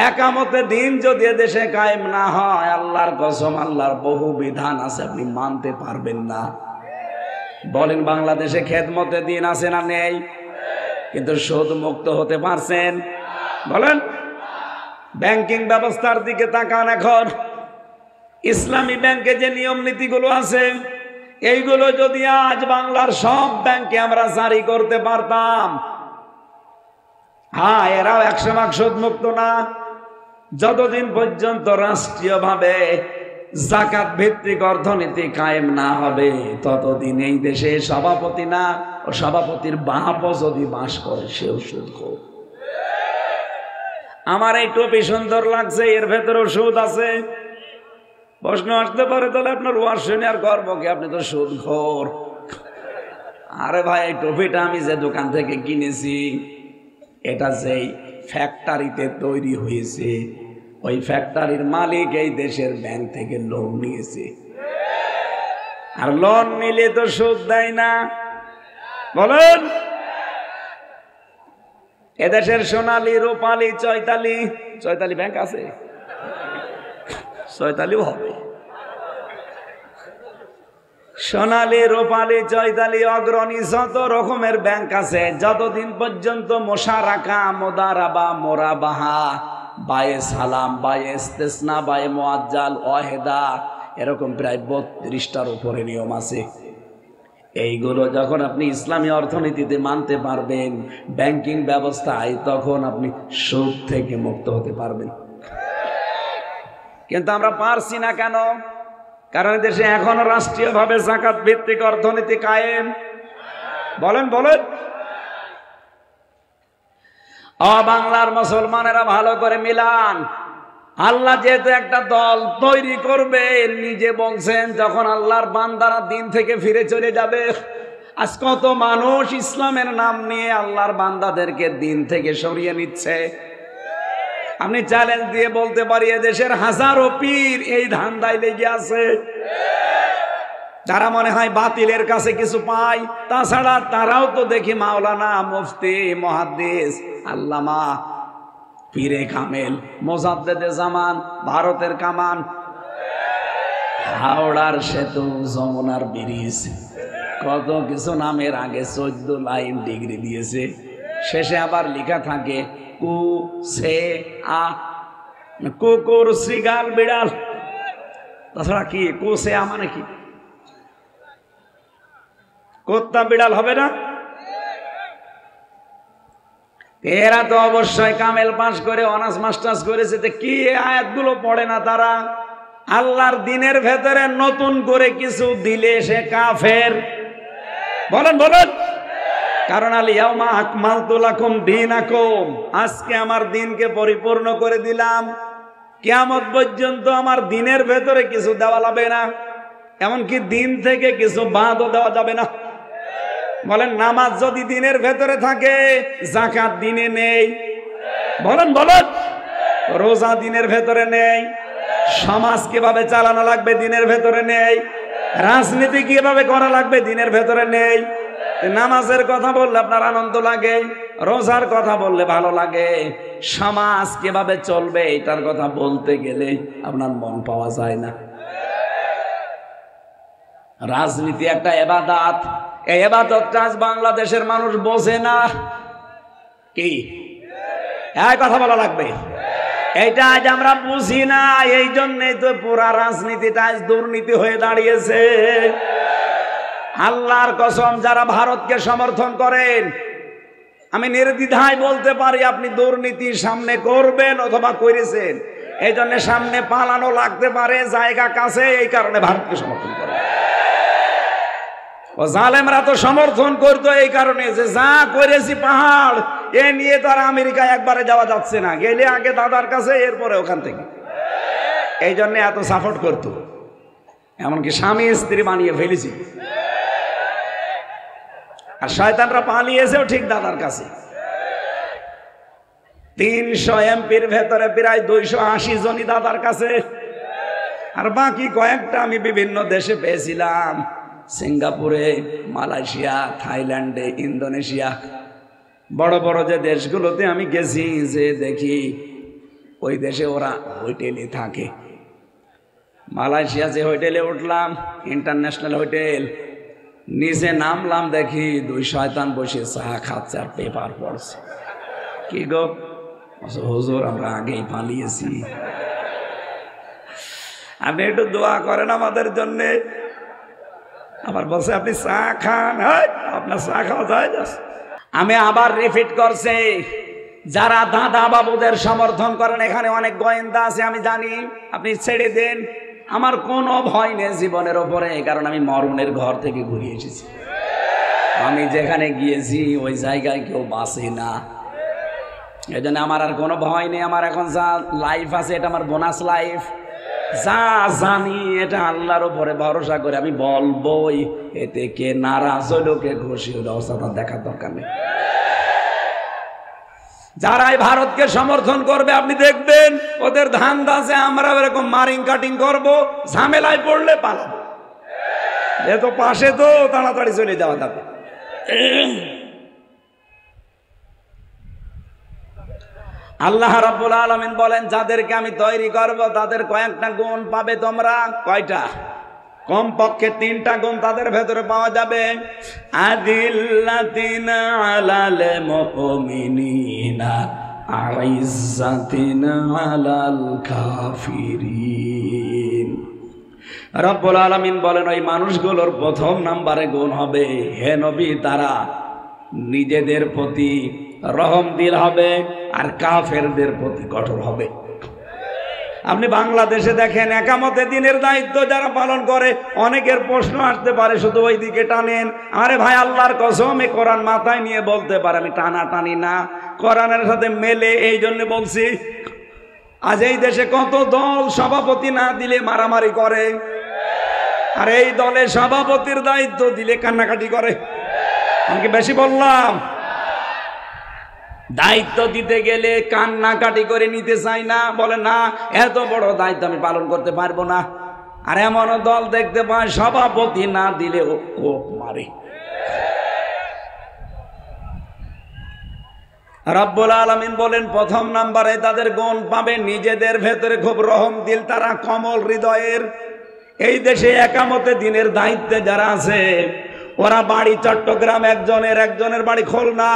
একামতে দিন যদি এদেশে কায়েম না হয়, আল্লাহর কসম, আল্লাহর বহু বিধান আছে আপনি মানতে পারবেন না। বলেন, বাংলাদেশে খেদমতে দিন আছে না নেই? কিন্তু সুদ মুক্ত হতে পারছেন? বলেন। ব্যাংকিং ব্যবস্থার দিকে তাকান। এখন ইসলামী ব্যাংকে যে নিয়ম নীতিগুলো আছে, এইগুলো যদি আজ বাংলার সব ব্যাংকে আমরা জারি করতে পারতাম, হ্যাঁ, এরাও 100% সুদ মুক্ত না। যতদিন পর্যন্ত রাষ্ট্রীয়ভাবে জাকাত ভিত্তিক অর্থনীতি কায়েম না হবে, ততদিন এই দেশে সভাপতি না ও সভাপতির বাপ যদি বাস করে, সেও সুদখোর। আমার এই টুপি সুন্দর লাগছে, এর ভেতরেও সুদ আছে। প্রশ্ন আসতে পারে, তাহলে আপনার ওয়াজ শুনে আর গর্ব কি? আপনি তো সুদখোর। আরে ভাই, এই টুপিটা আমি যে দোকান থেকে কিনেছি, এটা যেই ফ্যাক্টরিতে তৈরি হয়েছে, ওই ফ্যাক্টরির মালিক এই দেশের ব্যাংক থেকে লোন নিয়েছে। আর লোন নিলে তো সুদ দেয় না। বলেন। এদেশের সোনালী, রূপালী, চৈতালি ব্যাংক আছে, চৈতালিও হবে। সোনালী, রূপালী, চৈতালি, অগ্রণী, যত রকমের ব্যাংক আছে, যতদিন পর্যন্ত মোশারাকা, মোদারাবা, মোরাবাহা, বায়ে সালাম, বায়ে ইস্তেসনা, বায়ে মুআজ্জাল, ওয়াহেদা, এরকম প্রায় 32টার উপরে নিয়ম আছে। এইগুলো যখন আপনি ইসলামী অর্থনীতিতে মানতে পারবেন, ব্যাংকিং ব্যবস্থায়, তখন আপনি সুদ থেকে মুক্ত হতে পারবেন। কিন্তু আমরা পারছি না কেন? কারণ দেশে এখনো রাষ্ট্রীয়ভাবে যাকাত ভিত্তিক অর্থনীতি কায়েম। বলেন। বাংলার মুসলমানেরা ভালো করে মিলান। আল্লাহ যেহেতু একটা দল তৈরি করবে, নিজে বলছেন, যখন আল্লাহর বান্দারা দিন থেকে ফিরে চলে যাবে। আজ কত মানুষ ইসলামের নাম নিয়ে আল্লাহর বান্দাদেরকে দিন থেকে সরিয়ে নিচ্ছে। আমি চ্যালেঞ্জ দিয়ে বলতে পারি, এদেশের হাজারো পীর এই ধান্দায় লেগে আছে। যারা মনে হয় বাতিলের কাছে কিছু পায়, তাছাড়া তারাও তো দেখি মাওলানা, মুফতি, মুহাদ্দিস, আল্লামা, পীরে কামেল, মোজাদ্দেদে জামান, ভারতের কামান, হাওড়ার সেতু, যমুনার ব্রিজ, কত কিছু নামের আগে 14 লাইন ডিগ্রি দিয়েছে। শেষে আবার লেখা থাকে কু সে আ, কুকুর, শ্রীগাল, বিড়াল। তাছাড়া কি কু সে আ মানে কি? কুত্তা বিড়াল হবে না? এরা তো অবশ্যই কামেল পাস করে অনার্স মাস্টার্স করেছে। কি আয়াতগুলো পড়ে না তারা? আল্লাহর দিনের ভেতরে নতুন করে কিছু দিলে সে কাফের। বলেন। কারণ আল-ইয়াউমা আকমালতু লাকুম দীনাকুম, আজকে আমার দিনকে পরিপূর্ণ করে দিলাম। কিয়ামত পর্যন্ত আমার দিনের ভেতরে কিছু দেওয়া যাবে না, এমনকি দিন থেকে কিছু বাদও দেওয়া যাবে না। বলেন। নামাজ যদি দিনের ভেতরে থাকে, যাকাত দিনে নেই। বলেন। রোজা দিনের ভেতরে নেই। সমাজ কিভাবে চালানো লাগবে দিনের ভেতরে নেই। রাজনীতি কিভাবে করা লাগবে দিনের ভেতরে নেই। নামাজের কথা বললে আপনার আনন্দ লাগে, রোজার কথা বললে ভালো লাগে, সমাজ কিভাবে চলবে এটার কথা বলতে গেলে আপনার মন পাওয়া যায় না। রাজনীতি একটা ইবাদত, এই ইবাদতটা আজ বাংলাদেশের মানুষ বোঝে না। কি এই কথা বলা লাগবে, এটা আজ আমরা বুঝি না। এই জন্যই তো পুরা রাজনীতিটা আজ দুর্নীতি হয়ে দাঁড়িয়েছে। আল্লাহর কসম, যারা ভারতকে সমর্থন করেন, আমি নির্দ্বিধায় বলতে পারি আপনি দুর্নীতির সামনে করবেন অথবা করেছেন। এই জন্য সামনে পালানো লাগতে পারে, জায়গা কাছে, এই কারণে ভারতকে সমর্থন করে। ও জালেমরা তো সমর্থন করতো এই কারণে যে যা করেছি পাহাড়, এ নিয়ে তো আর আমেরিকায় একবারে যাওয়া যাচ্ছে না, গেলে আগে দাদার কাছে, এরপরে ওখান থেকে। এই জন্য এত সাপোর্ট করতো, এমনকি স্বামী স্ত্রী বানিয়ে ফেলেছি। আর শয়তানরা পালিয়েছেও ঠিক দাদার কাছে। 300 এমপির ভেতরে প্রায় 280 জনই দাদার কাছে। আর বাকি কয়েকটা আমি বিভিন্ন দেশে পেয়েছিলাম, সিঙ্গাপুরে, মালয়েশিয়া, থাইল্যান্ডে, ইন্দোনেশিয়া, বড় বড় যে দেশগুলোতে আমি গেছি, যে দেখি ওই দেশে ওরা হোটেলে থাকে। মালয়েশিয়া যে হোটেলে উঠলাম, ইন্টারন্যাশনাল হোটেল, নিচে নামলাম, দেখি দুই শয়তান বসে চা খাচ্ছে আর পেপার পড়ছে। কি গো হুজুর, আমরা আগেই পালিয়েছি, আপনি একটু দোয়া করেন আমাদের জন্যে। আবার বলছে আপনি চা খান, আপনার চা খাওয়া যায় না। আমি আবার রিপিট করছি, যারা দাদা বাবুদের সমর্থন করেন, এখানে অনেক গোয়েন্দা আছে আমি জানি, আপনি ছেড়ে দেন। আমার কোনো ভয় নেই জীবনের ওপরে, কারণ আমি মরণের ঘর থেকে ঘুরে এসেছি। আমি যেখানে গিয়েছি ওই জায়গায় কেউ বাঁচে না, এই জন্য আমার আর কোনো ভয় নেই। আমার এখন যা লাইফ আছে এটা আমার বোনাস লাইফ। যা জানি এটা আল্লাহর উপরে ভরসা করে আমি বলবোই, এতে কে নারাজ হইলো কে খুশি হইলো অবস্থা দেখার দরকার নেই। যারাই ভারতকে সমর্থন করবে আপনি দেখবেন ওদের ধান্দা আছে আমরা এরকম মারিং কাটিং করব, ঝামেলায় পড়লে পালাবো, যেহেতু পাশে তো তাড়াতাড়ি চলে যাওয়া যাবে। আল্লাহ রাব্বুল আলামিন বলেন, যাদেরকে আমি তৈরি করব তাদের কয়েকটা গুণ পাবে তোমরা। কয়টা? কমপক্ষে 3টা গুণ তাদের ভেতরে পাওয়া যাবে। আদিল্লাতিনা আলাল মুমিনিনা আইজ্জাতিনা আলাল কাফিরিন। রব্বুল আলামিন বলেন, ওই মানুষগুলোর প্রথম নাম্বারে গুণ হবে, হে নবী, তারা নিজেদের প্রতি রহম দিল হবে আর কাফেরদের প্রতি কঠোর হবে। আপনি বাংলাদেশে দেখেন একামতে দিনের দায়িত্ব যারা পালন করে, অনেকের প্রশ্ন আসতে পারে শুধু ওই দিকে টানেন। আরে ভাই, আল্লাহর কসম, এই কোরআন মাথায় নিয়ে বলতে পারে, আমি টানা টানি না, কোরআনের সাথে মেলে। এই জন্য বলছি, আজ এই দেশে কত দল সভাপতি না দিলে মারামারি করে, আর এই দলে সভাপতির দায়িত্ব দিলে কান্নাকাটি করে। আমি কি বেশি বললাম? দায়িত্ব দিতে গেলে কান্নাকাটি করে নিতে চাই না, বলে না এত বড় দায়িত্ব আমি পালন করতে পারবো না। আর এমনও দল দেখতে পায় সভাপতি না দিলেও কোপ মারে। রব্বুল আলামিন বলেন, প্রথম নাম্বারে তাদের গুণ পাবে নিজেদের ভেতরে খুব রহম দিল, তারা কমল হৃদয়ের। এই দেশে একামতে দিনের দায়িত্বে যারা আছে, ওরা বাড়ি চট্টগ্রাম, একজনের বাড়ি খুলনা,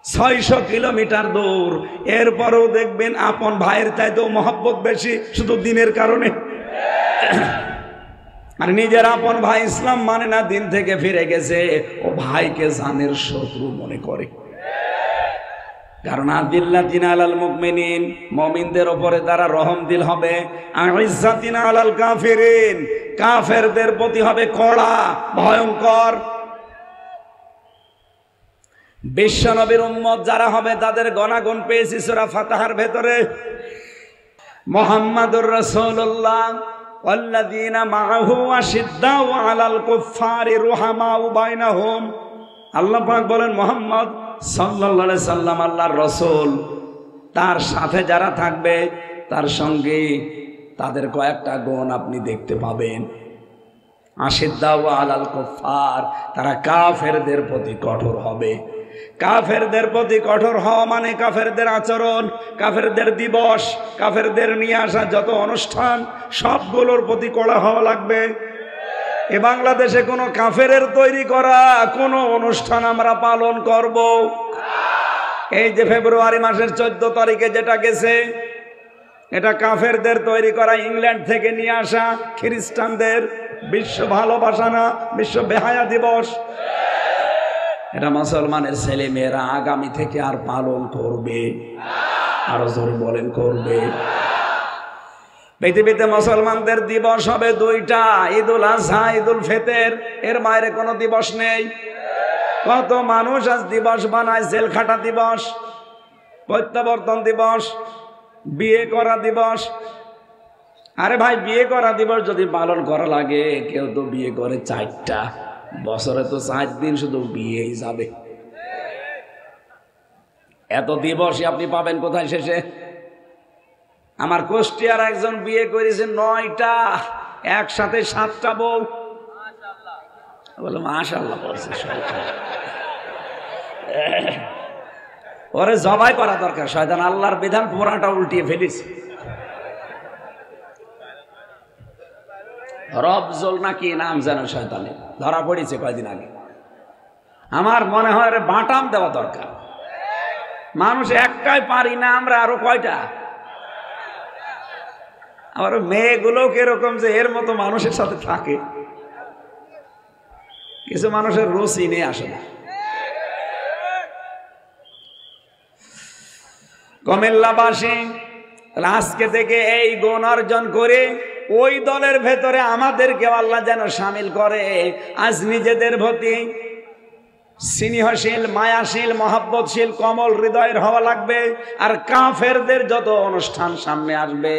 600 কিলোমিটার দূর। এরপরেও দেখবেন আপন ভাইয়ের চাইতেও মহব্বত বেশি, শুধু দিনের কারণে। আর নিজের আপন ভাই ইসলাম মানে না, দিন থেকে ফিরে গেছে, ও ভাইকে জানের শত্রু মনে করে। কারণ আদিল্লাতিনা আলাল মুমিনিন, মুমিনদের উপরে তারা রহম দিল হবে। আইজ্জাতিনা আলাল কাফিরিন, কাফেরদের প্রতি হবে কড়া, ভয়ঙ্কর। বিশ্ব নবীর উম্মত যারা হবে তাদের গণাগুণ পেয়েছি সূরা ফাতিহার ভেতরে। মুহাম্মাদুর রাসূলুল্লাহ ওয়াল্লাযীনা মাআহু আশিদ্দাউ আলাল কুফফারি রুহামাউ বাইনাহুম। আল্লাহ পাক বলেন, মুহাম্মদ সাল্লাল্লাহু আলাইহি সাল্লাম আল্লাহর রাসূল, তার সাথে যারা থাকবে তার সঙ্গে তাদের কয়েকটা গুণ আপনি দেখতে পাবেন। আশিদ্দাউ আলাল কুফফার, তারা কাফেরদের প্রতি কঠোর হবে। কাফেরদের প্রতি কঠোর হওয়া মানে কাফেরদের আচরণ, কাফেরদের দিবস, কাফেরদের নিয়ে আসা যত অনুষ্ঠান, সবগুলোর প্রতি কড়া হওয়া লাগবে। এ বাংলাদেশে কোনো কাফেরের তৈরি করা কোনো অনুষ্ঠান আমরা পালন করব? এই যে ফেব্রুয়ারি মাসের 14 তারিখে যেটা গেছে, এটা কাফেরদের তৈরি করা, ইংল্যান্ড থেকে নিয়ে আসা, খ্রিস্টানদের বিশ্ব ভালোবাসা না, বিশ্ব বেহায়া দিবস। এটা মুসলমানের ছেলে মেয়েরা আগামী থেকে আর পালন করবে? আরো জোরে বলেন, করবে? পৃথিবীতে মুসলমানদের দিবস হবে 2টা, ঈদুল আজহা, ঈদুল ফিতর, এর বাইরে কোনো দিবস নেই। কত মানুষ আজ দিবস বানায়, জেল খাটা দিবস, প্রত্যাবর্তন দিবস, বিয়ে করা দিবস। আরে ভাই, বিয়ে করা দিবস যদি পালন করা লাগে, কেউ তো বিয়ে করে 4টা, বছরে তো 4 দিন শুধু বিয়েই যাবে। এত দিবসই আপনি পাবেন কোথায় শেষে? আমার কুষ্টিয়ার একজন বিয়ে করেছে 9টা, একসাথে 7টা বউ। বলো মাশাআল্লাহ বলছে, ওরে জবাই করা দরকার, শয়তান আল্লাহর বিধান পুরাটা উল্টিয়ে ফেলিস। রবজল নাকি নাম যেন শয়তানের, ধরা পড়েছে কয়দিন আগে। আমার মনে হয় বাটাম দেওয়া দরকার। মানুষ একটাই পারি না আমরা, আরো কয়টা? আবার মেয়েগুলো কিরকম যে এর মতো মানুষের সাথে থাকে, কিছু মানুষের রুচি নিয়ে আসে না। কুমিল্লাবাসী আজকে থেকে এই গুণ অর্জন করে ওই দলের ভেতরে আমাদেরকে আল্লাহ যেন শামিল করে। আজ নিজেদের প্রতি স্নেহশীল, মায়াশীল, মহাব্বতশীল, কমল হৃদয়ের হওয়া লাগবে। আর কাফেরদের যত অনুষ্ঠান সামনে আসবে,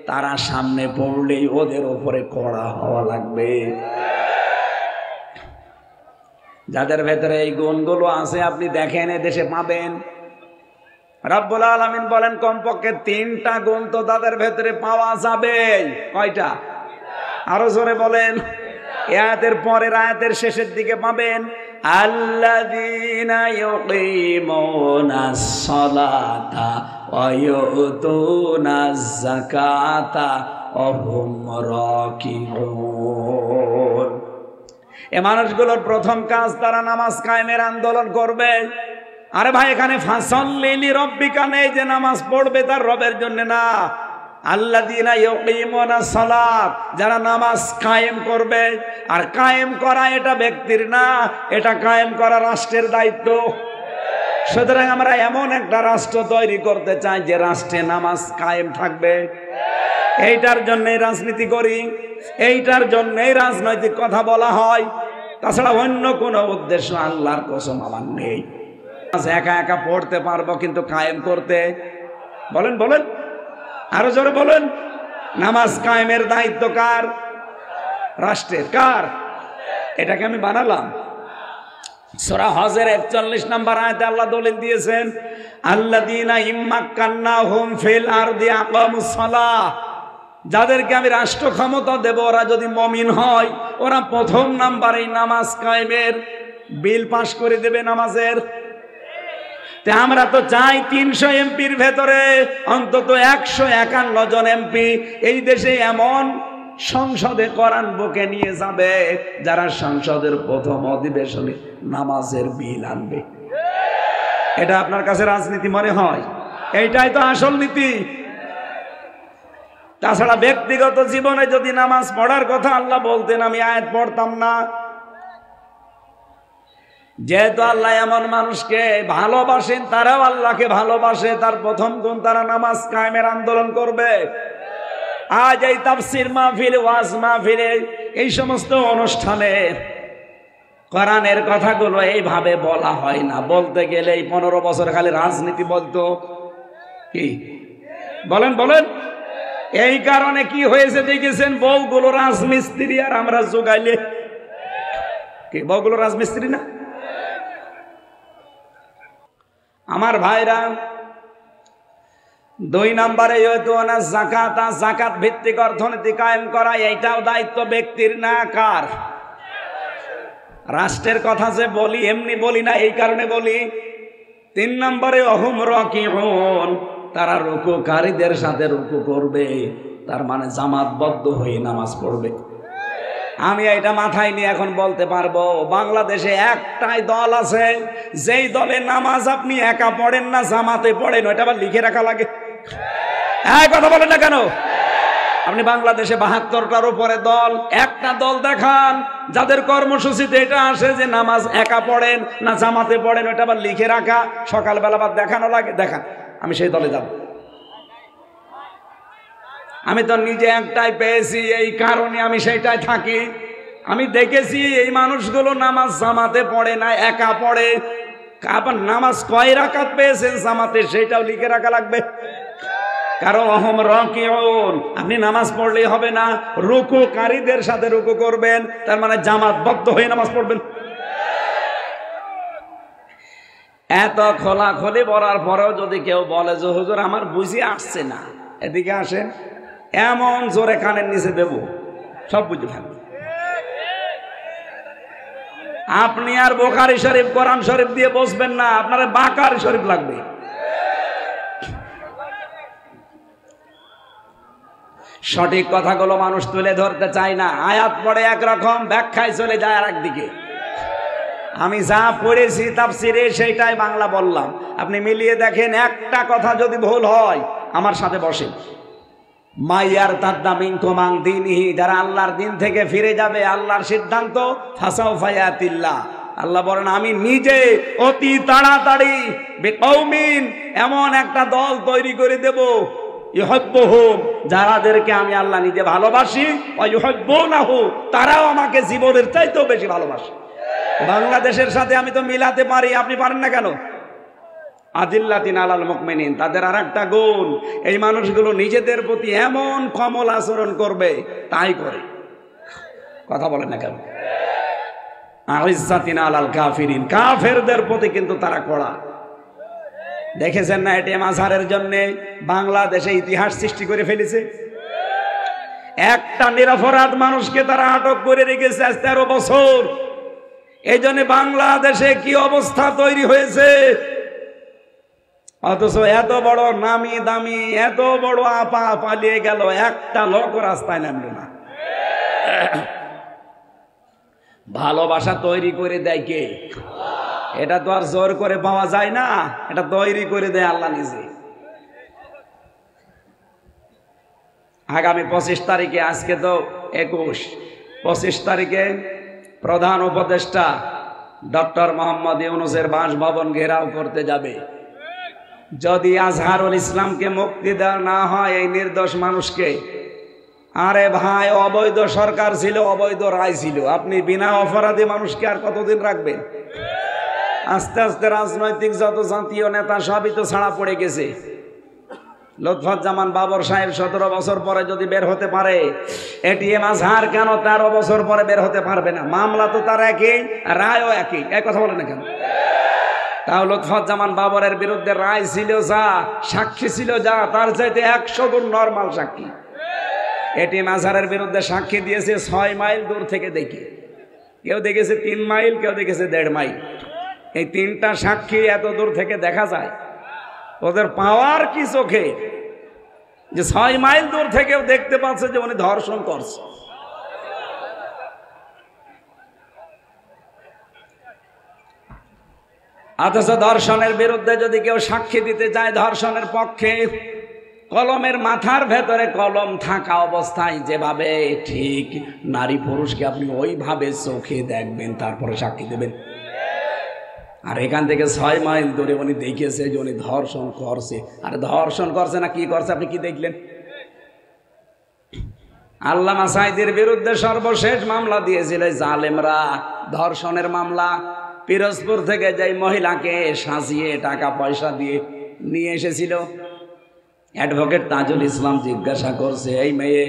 তারা সামনে পড়লেই ওদের উপরে কড়া হওয়া লাগবে। যাদের ভেতরে এই গুণগুলো আছে আপনি দেখেন এদেশে পাবেন। রব্বুল আলামিন বলেন কমপক্ষে 3টা গুণ তো তাদের ভেতরে পাওয়া যাবে। কয়টা? আরো জোরে বলেন। আয়াতের পরের আয়াতের শেষের দিকে পাবেন আল্লাযীনা ইউকিমুনাস সালাতা ওয়া ইউতুনাজ যাকাতা ওয়া হুম রাকিউন। এই মানুষগুলোর প্রথম কাজ তারা নামাজ কায়েমের আন্দোলন করবে। আরে ভাই, এখানে ফাসাল্লি লিরাব্বিকা নেই যে নামাজ পড়বে তার রবের জন্য না। আল্লাযীনা ইউকিমুনাস সালাত, যারা নামাজ কায়েম করবে। আর কায়েম করা এটা ব্যক্তির না, এটা কায়েম করা রাষ্ট্রের দায়িত্ব। সুতরাং আমরা এমন একটা রাষ্ট্র তৈরি করতে চাই যে রাষ্ট্রে নামাজ কায়েম থাকবে। এইটার জন্যই রাজনীতি করি, এইটার জন্যই রাজনৈতিক কথা বলা হয়। তাছাড়া অন্য কোনো উদ্দেশ্য আল্লাহর কসম আমার নেই। একা একা পড়তে পারবো, কিন্তু কায়েম করতে বলেন বলেন আরো জোরে বলেন। নামাজ কায়েমের দায়িত্ব কার? রাষ্ট্রের। কার? এটাকে আমি বানালাম। সূরা হজের 41 নম্বর আয়াতে আল্লাহ দলিল দিয়েছেন আল্লাযীনা ইম্মাক্কান্নাহুম ফিল আরদি আকামুস সালাহ, যাদেরকে আমি রাষ্ট্র ক্ষমতা দেব ওরা যদি মুমিন হয়, ওরা প্রথম নাম্বারে নামাজ কায়েমের বিল পাশ করে দেবে নামাজের। আমরা তো চাই 300 এমপির ভেতরে অন্তত 151 জন এমপি এই দেশে এমন সংসদে কোরআন বুকে নিয়ে যাবে যারা সংসদের প্রথম অধিবেশনে নামাজের বিল আনবে। এটা আপনার কাছে রাজনীতি মনে হয়? এইটাই তো আসল নীতি। তাছাড়া ব্যক্তিগত জীবনে যদি নামাজ পড়ার কথা আল্লাহ বলতেন, আমি আয়াত পড়তাম না। যেহেতু আল্লাহ এমন মানুষকে ভালোবাসেন, তারাও আল্লাহকে ভালোবাসে, তার প্রথম গুণ তারা নামাজ কায়েমের আন্দোলন করবে। আজ এই তাফসীর মাহফিল, ওয়াজ মাহফিল, এই সমস্ত অনুষ্ঠানে কোরআনের কথাগুলো এইভাবে বলা হয় না। বলতে গেলে এই 15 বছর খালি রাজনীতি বলতো। কি বলেন বলেন? এই কারণে কি হয়েছে দেখেছেন, বউগুলো রাজমিস্ত্রি আর আমরা জোগাইলে কি বউগুলো রাজমিস্ত্রি না? আমার ভাইরা, 2 নম্বরে যাকাত, যাকাত ভিত্তিক অর্থনীতি কায়েম করা। এইটাও দায়িত্ব ব্যক্তির না, কার? রাষ্ট্রের কথা যে বলি এমনি বলি না, এই কারণে বলি। 3 নম্বরে অহুম রাকিউন, তারা রুকুকারীদের সাথে রুকু করবে, তার মানে জামাতবদ্ধ হয়ে নামাজ পড়বে। আমি এটা মাথায় নিয়ে এখন বলতে পারবো, বাংলাদেশে একটাই দল আছে যেই দলে নামাজ আপনি একা পড়েন না, জামাতে পড়েন। ওইটা আবার লিখে রাখা লাগে। কথা বলেন না কেন? আপনি বাংলাদেশে 72টার উপরে দল, একটা দল দেখান যাদের কর্মসূচিতে এটা আসে যে নামাজ একা পড়েন না জামাতে পড়েন। ওইটা আবার লিখে রাখা, সকালবেলা আবার দেখানো লাগে। দেখান, আমি সেই দলে যাব। আমি তো নিজে একটাই পেয়েছি, এই কারণে আমি সেইটাই থাকি। আমি দেখেছি এই মানুষগুলো নামাজ জামাতে পড়ে না, একা পড়ে। আবার নামাজ কয় রাকাত পেয়েছেন জামাতে, সেটাও লিখে রাখা লাগবে। কারণ অহম রাকিউন, আপনি নামাজ পড়লেই হবে না, রুকুকারীদের সাথে রুকু করবেন, তার মানে জামাতবদ্ধ হয়ে নামাজ পড়বেন। এত খোলাখুলি বলার পরেও যদি কেউ বলে যে হুজুর আমার বুঝে আসছে না, এদিকে আসেন, এমন জোরে কানের নিচে দেব সব বুঝে থাকবে। আপনি আর বুখারী শরীফ, কোরআন শরীফ দিয়ে বসবেন না, আপনার বাকারি শরীফ লাগবে। সঠিক কথাগুলো মানুষ তুলে ধরতে চায় না। আয়াত পড়ে একরকম, ব্যাখ্যায় চলে যায় আর একদিকে। আমি যা পড়েছি তাফসিরে সেইটাই বাংলা বললাম, আপনি মিলিয়ে দেখেন। একটা কথা যদি ভুল হয় আমার সাথে বসেন। মাইয়ার তাদ্দা মিনকুম আন দীনিহি, যারা আল্লাহর দিন থেকে ফিরে যাবে, আল্লাহর সিদ্ধান্ত ফাসাউফা ইয়াতিল্লাহ। আল্লাহ বলেন আমি নিজে অতি তাড়াতাড়ি বিকৌমিন, এমন একটা দল তৈরি করে দেব, ইউহিব্বুহুম, যাদেরকে আমি আল্লাহ নিজে ভালোবাসি, ওয়া ইউহিব্বুনাহু, তারাও আমাকে জীবনের চাইতেও বেশি ভালোবাসে। বাংলাদেশের সাথে আমি তো মিলাতে পারি, আপনি পারেন না কেন? আদিল্লাতিন আলাল মুমিনিন, তাদের আর একটা গুণ, এই মানুষগুলো নিজেদের প্রতি এমন কমল আচরণ করবে, তাই করে। কথা বলেন না কেন? আইজ্জাতিন আলাল কাফিরিন, কাফেরদের প্রতি কিন্তু তারা কড়া। দেখেছেন না এটিএম আজহারের জন্য বাংলাদেশে ইতিহাস সৃষ্টি করে ফেলেছে। একটা নিরপরাধ মানুষকে তারা আটক করে রেখেছে আজ 13 বছর। এই জন্য বাংলাদেশে কি অবস্থা তৈরি হয়েছে। অথচ এত বড় নামি দামি, এত বড় আপা পালিয়ে গেল, একটা লোক রাস্তায় নামলো না। ভালোবাসা তৈরি করে দেয় কে? এটা তো আর জোর করে পাওয়া যায় না, এটা তৈরি করে দেয় আল্লাহ নিজে। আগামী 25 তারিখে, আজকে তো 21, 25 তারিখে প্রধান উপদেষ্টা ডক্টর মোহাম্মদ ইউনূসের বাসভবন ঘেরাও করতে যাবে। যদি আজহারুল ইসলামকে মুক্তি দেওয়া না হয় এই নির্দোষ মানুষকে, আরে ভাই অবৈধ সরকার ছিল, অবৈধ রায় ছিল, আপনি বিনা অপরাধী মানুষকে আর কতদিন রাখবেন? আস্তে আস্তে রাজনৈতিক যত জাতীয় নেতা সবই তো ছাড়া পড়ে গেছে। লুৎফুজ্জামান বাবর সাহেব 17 বছর পরে যদি বের হতে পারে, এটিএম আজহার কেন 13 বছর পরে বের হতে পারবে না? মামলা তো তার একই, রায়ও একই, এক কথা বলে না কেন? তাও লুৎফুজ্জামান বাবরের বিরুদ্ধে রায় ছিল যা, সাক্ষী ছিল যা, তার চাইতে 100 গুণ নরমাল সাক্ষী। এটিএম আজহারের বিরুদ্ধে সাক্ষী দিয়েছে 6 মাইল দূর থেকে দেখে, কেউ দেখেছে 3 মাইল, কেউ দেখেছে 1.5 মাইল। এই 3টা সাক্ষী এত দূর থেকে দেখা যায়, ওদের পাওয়ার কি চোখে যে 6 মাইল দূর থেকেও দেখতে পাচ্ছে যে উনি ধর্ষণ করছে। অথচ ধর্ষণের বিরুদ্ধে যদি কেউ সাক্ষী দিতে যায় ধর্ষণের পক্ষে, কলমের মাথার ভেতরে কলম থাকা অবস্থায় যেভাবে ঠিক নারী পুরুষকে আপনি ওইভাবে চোখে দেখবেন, তারপরে সাক্ষী দেবেন। আর এখান থেকে 6 মাইল দূরে উনি দেখেছে যে উনি ধর্ষণ করছে। আর ধর্ষণ করছে না কি করছে আপনি কি দেখলেন? আল্লামা সাঈদীর বিরুদ্ধে সর্বশেষ মামলা দিয়েছিল জালেমরা, ধর্ষণের মামলা। পিরোজপুর থেকে যে মহিলাকে সাজিয়ে টাকা পয়সা দিয়ে নিয়ে এসেছিল, অ্যাডভোকেট তাজুল ইসলাম জিজ্ঞাসা করছে, এই মেয়ে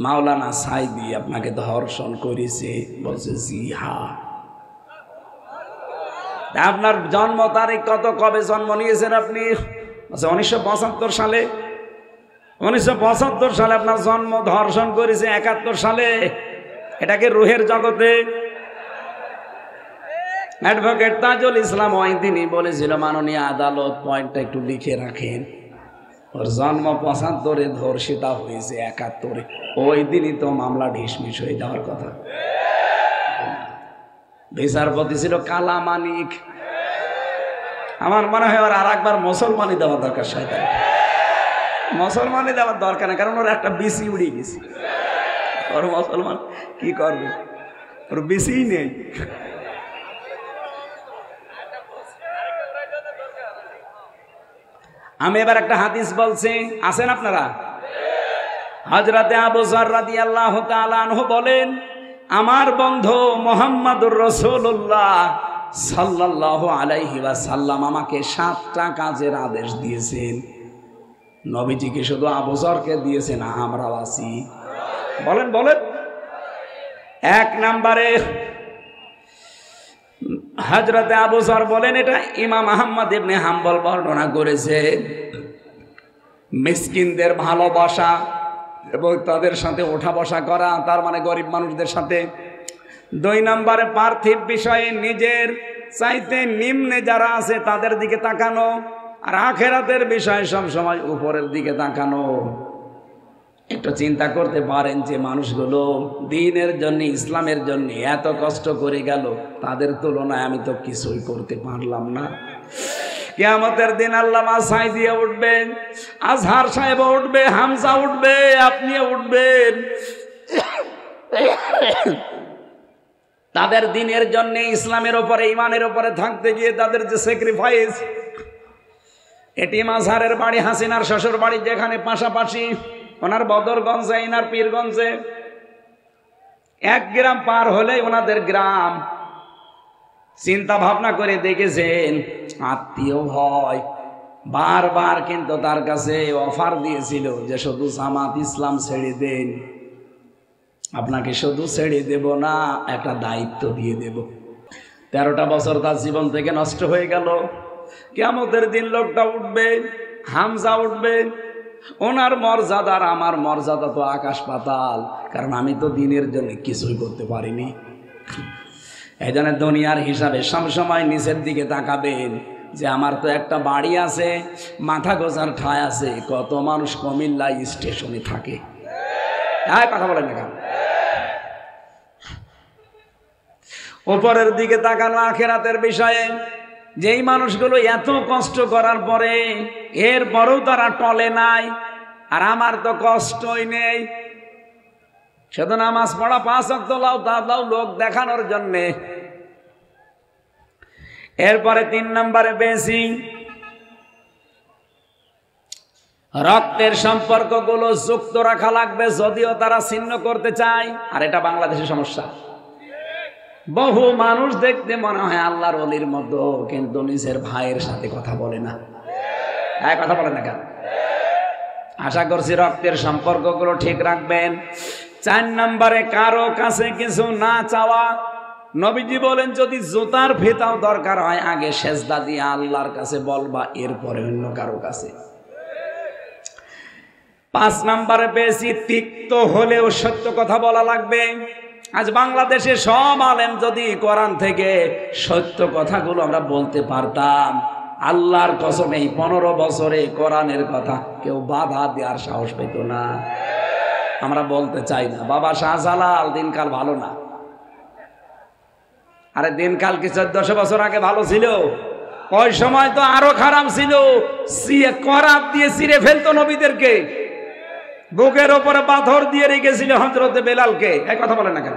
মাওলানা সাঈদী আপনাকে ধর্ষণ করেছে? বলছে জি হ্যাঁ। আপনার জন্ম তারিখ কত, কবে জন্ম নিয়েছেন আপনি? 1975 সালে। 1975 সালে আপনার জন্ম, ধর্ষণ করেছে 71 সালে। এটাকে রুহের জগতে। অ্যাডভোকেট তাজুল ইসলাম ওই দিনই বলেছিল, মাননীয় আদালত পয়েন্টটা একটু লিখে রাখেন, ওর জন্ম 75-এ, ধর্ষিতা হয়েছে 71-এ। ওই দিনই তো মামলা ঢিসমিস হয়ে যাওয়ার কথা। বিচারপতি ছিল কালা মানিক। আমার মনে হয় ওর আর একবার মুসলমানি দেওয়া দরকার। শয়তান মুসলমানি দেওয়ার দরকার নেই, কারণ ওর একটা বিসি উড়ে গেছে। ওর মুসলমান কি করবে, ওর বিসিই নেই। আমি এবার একটা হাদিস বলছি, আছেন আপনারা? হযরতে আবু যর রাদিয়াল্লাহু তাআলা আনহু বলেন, আমার বন্ধু মুহাম্মদুর রাসূলুল্লাহ সাল্লাল্লাহু আলাইহি ওয়াসাল্লাম আমাকে 7টা কাজের আদেশ দিয়েছেন। নবীজিকে শুধু আবু যরকে দিয়েছেন, আমরাও আছি। বলেন বলেন। 1 নম্বরে হযরতে আবু যর বলেন, এটা ইমাম আহমদ ইবনে হাম্বল বর্ণনা করেছে, মিসকিনদের ভালোবাসা এবং তাদের সাথে ওঠা বসা করা, তার মানে গরিব মানুষদের সাথে। 2 নম্বরে পার্থিব বিষয়ে নিজের চাইতে নিম্নে যারা আছে তাদের দিকে তাকানো, আর আখেরাতের বিষয়ে সব সময় উপরের দিকে তাকানো। একটু চিন্তা করতে পারেন যে মানুষগুলো দ্বীনের জন্য, ইসলামের জন্য এত কষ্ট করে গেল, তাদের তুলনায় আমি তো কিছুই করতে পারলাম না। কিয়ামতের দিন আল্লামা সাঈদী উঠবেন, আজহার সাহেব উঠবে, হামজা উঠবে, আপনিও উঠবেন। তাদের দ্বীনের জন্য, ইসলামের উপরে, ইমানের উপরে থাকতে গিয়ে তাদের যে স্যাক্রিফাইস। এটিএম আজহারের বাড়ি হাসিনার শ্বশুর বাড়ি যেখানে পাশাপাশি, ওনার বদরগঞ্জে, ইনার পীরগঞ্জে 1 গ্রাম পার হলেই ওনাদের গ্রাম। চিন্তা ভাবনা করে দেখেছেন, আত্মীয় হয় বারবার কিন্তু তার কাছে অফার দিয়েছিল যে শুধু জামাত ইসলাম ছেড়ে দেন, আপনাকে শুধু ছেড়ে দেব না, একটা দায়িত্ব দিয়ে দেব। 13টা বছর তার জীবন থেকে নষ্ট হয়ে গেল। কিয়ামতের দিন লোকটা উঠবে, হামজা উঠবে, ওনার মর্যাদা আর আমার মর্যাদা তো আকাশ পাতাল, কারণ আমি তো দ্বীনের জন্য কিছুই করতে পারিনি। এই জন্য দুনিয়ার হিসাবে সবসময় নিচের দিকে তাকাবেন যে আমার তো একটা বাড়ি আছে, মাথা গোজার ঠাঁই আছে, কত মানুষ কুমিল্লা স্টেশনে থাকে। কথা বলেন না কেন? উপরের দিকে তাকানো আখিরাতের বিষয়ে। যেই মানুষগুলো এত কষ্ট করার পরে এরপরেও তারা টলে নাই, আর আমার তো কষ্টই নেই, শুধু নামাজ পড়া 5 ওয়াক্ত লাও তা দাও লোক দেখানোর জন্যে। এরপরে 3 নম্বরে বেশি রক্তের সম্পর্কগুলো যুক্ত রাখা লাগবে, যদিও তারা ছিন্ন করতে চায়। আর এটা বাংলাদেশের সমস্যা। বহু মানুষ দেখতে মনে হয় আল্লাহর ওলির মতো, কিন্তু নিজের ভাইয়ের সাথে কথা বলে না। কথা বলে না কেন? আশা করছি রক্তের সম্পর্কগুলো ঠিক রাখবেন। 4 নম্বরে কারো কাছে কিছু না চাওয়া। নবীজি বলেন, যদি জুতার ফিতাও দরকার হয় আগে সেজদা দিয়ে আল্লাহর কাছে বলবা, এরপরে অন্য কারো কাছে। 5 নম্বরে বেশি তিক্ত হলেও সত্য কথা বলা লাগবে। আজ বাংলাদেশে সব আলেম যদি কোরআন থেকে সত্য কথাগুলো আমরা বলতে পারতাম, আল্লাহর কসম এই 15 বছরে কোরআনের কথা কেউ বাধা দেওয়ার সাহস পেত না। আমরা বলতে চাই না। বাবা শাহজালাল দিনকাল ভালো না। আরে দিনকাল কি 1400 বছর আগে ভালো ছিল? ওই সময় তো আরো খারাপ ছিল। করাত দিয়ে ছিঁড়ে ফেলতো নবীদেরকে, বুকের ওপরে পাথর দিয়ে রেখেছিল হযরতে বেলালকে। এই কথা বলে না কেন?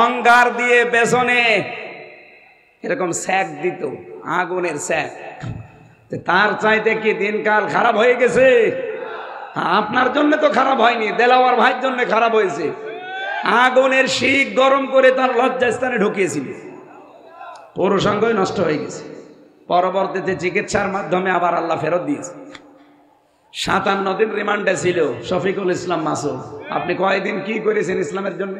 অঙ্গার দিয়ে পেছনে এরকম স্যাক দিত, আগুনের স্যাক। তার চাইতে কি দিনকাল খারাপ হয়ে গেছে? আপনার জন্য তো খারাপ হয়নি, দেলাওয়ার ভাইয়ের জন্য খারাপ হয়েছে। আগুনের শিক গরম করে তার লজ্জাস্থানে ঢুকিয়েছিল, পুরুষাঙ্গই নষ্ট হয়ে গেছে। পরবর্তীতে চিকিৎসার মাধ্যমে আবার আল্লাহ ফেরত দিয়েছে। 57 দিন রিমান্ডে ছিল শফিকুল ইসলাম মাসুদ। আপনি কয়দিন কি করেছেন ইসলামের জন্য?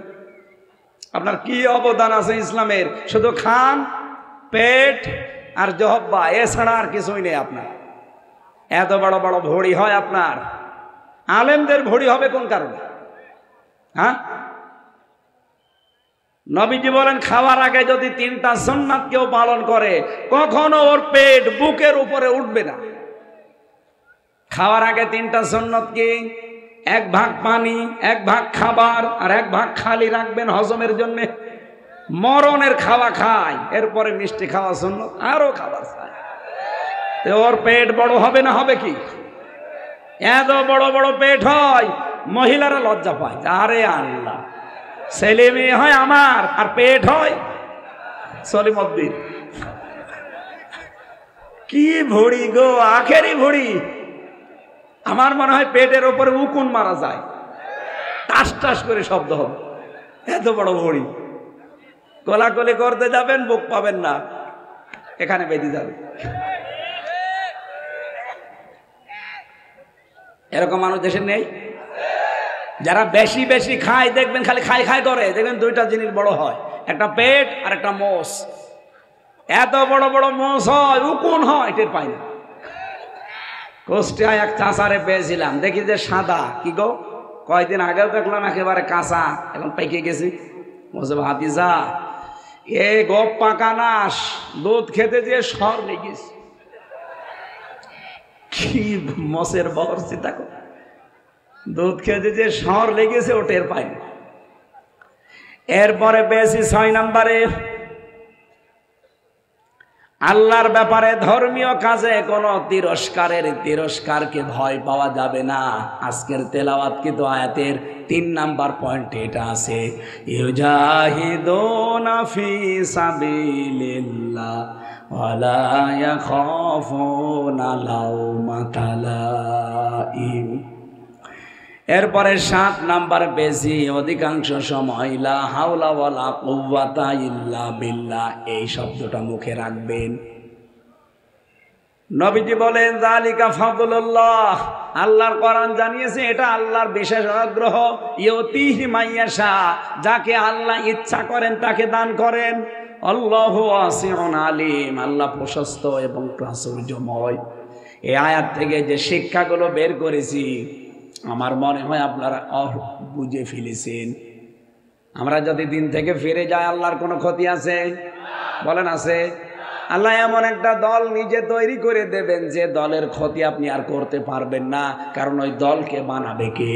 আপনার কি অবদান আছে ইসলামের? শুধু খান, পেট আর জহব্বা, এছাড়া আর কিছুই নেই আপনার। এত বড় বড় ভড়ি হয় আপনার। আলেমদের ভড়ি হবে কোন কারণে? হ্যাঁ, নবীজি বলেন খাওয়ার আগে যদি 3টা সুন্নাত কেউ পালন করে, কখনো ওর পেট বুকের উপরে উঠবে না। খাওয়ার আগে 3টা সুন্নাত কি? 1 ভাগ পানি, 1 ভাগ খাবার, আর 1 ভাগ খালি রাখবেন হজমের জন্য। মরণের খাওয়া খায়, এরপরে মিষ্টি খাওয়া সুন্নাত, আরো খাবার খায়। ওর পেট বড় হবে না? হবে কি? এত বড় বড় পেট হয়, মহিলারা লজ্জা পায়। আরে আল্লাহ, ছেলে মেয়ে হয় আমার, আর পেট হয় সলিমউদ্দিন। কি ভড়ি গো, আখেরি ভড়ি। আমার মনে হয় পেটের ওপরে উকুন মারা যায়, টাস টাস করে শব্দ হবে। এত বড় ভড়ি। কোলাকুলি করতে যাবেন, বুক পাবেন না, এখানে বেঁধে যাবে। এরকম মানুষ দেশে নেই? যারা বেশি বেশি খায়, দেখবেন খালি খাই খাই করে, দেখবেন 2টা জিনিস বড় হয়, একটা পেট আর একটা মোষ। এত বড় বড় মোষ হয়, উকুন হয়, টের পাই না। কুষ্টিয়ায় এক চাষারে পেয়েছিলাম, দেখি যে সাদা। কি গো, কয়েকদিন আগেও দেখলাম একেবারে কাঁচা, এখন পেকে গেছি। বলছে ভাতিজা, এ গোপ পাকা নাস, দুধ খেতে যেয়ে সর লেগেছে। কি মোষের বহর চিন্তা কর। দুধ খেতে যে শহর লেগেছে ও টের পায়নি। এরপরে বেশি 6 নম্বরে আল্লাহর ব্যাপারে ধর্মীয় কাজে কোনো তিরস্কারকে ভয় পাওয়া যাবে না। আজকের তেলাওয়াতকৃত আয়াতের 3 নাম্বার পয়েন্ট এটা আছে, ইউজাহিদুনা ফি সাবিলিল্লাহ ওয়ালা ইয়াখাফুনা লাওমাতা লাইম। এরপরে 7 নাম্বার বেশি অধিকাংশ সময় লা হাওলা ওয়ালা কুওয়াতা ইল্লা বিল্লাহ, এই শব্দটা মুখে রাখবেন। নবীজি বলেন যালিকা ফাদলুল্লাহ, আল্লাহর কোরআন জানিয়েছে এটা আল্লাহর বিশেষ অনুগ্রহ, ইউতিহি মাইয়াশা, যাকে আল্লাহ ইচ্ছা করেন তাকে দান করেন। আল্লাহু ওয়াসিউন আলিম, আল্লাহ প্রশস্ত এবং প্রাচুর্যময়। এই আয়াত থেকে যে শিক্ষাগুলো বের করেছি আমার মনে হয় আপনারা বুঝে ফেলেছেন। আমরা যদি দিন থেকে ফিরে যাই আল্লাহর কোনো ক্ষতি আছে? বলেন আছে? আল্লাহ এমন একটা দল নিজে তৈরি করে দেবেন যে দলের ক্ষতি আপনি আর করতে পারবেন না, কারণ ওই দলকে বানাবে কে?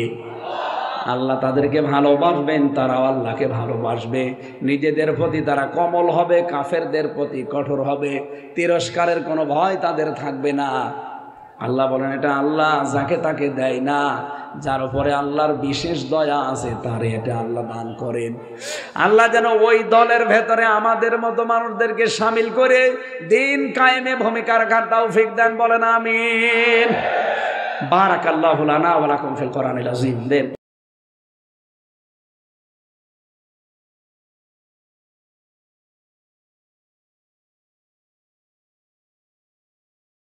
আল্লাহ তাদেরকে ভালোবাসবেন, তারাও আল্লাহকে ভালোবাসবে। নিজেদের প্রতি তারা কোমল হবে, কাফেরদের প্রতি কঠোর হবে, তিরস্কারের কোনো ভয় তাদের থাকবে না। আল্লাহ বলেন এটা আল্লাহ যাকে তাকে দেয় না, যার উপরে আল্লাহর বিশেষ দয়া আছে তারে এটা আল্লাহ দান করেন। আল্লাহ যেন ওই দলের ভেতরে আমাদের মতো মানুষদেরকে শামিল করে দিন কায়েমে ভূমিকা রাখার তৌফিক দেন, বলেন আমিন। বারাকাল্লাহু লানা ওয়া লাকুম ফিল কোরআনিল আযীম।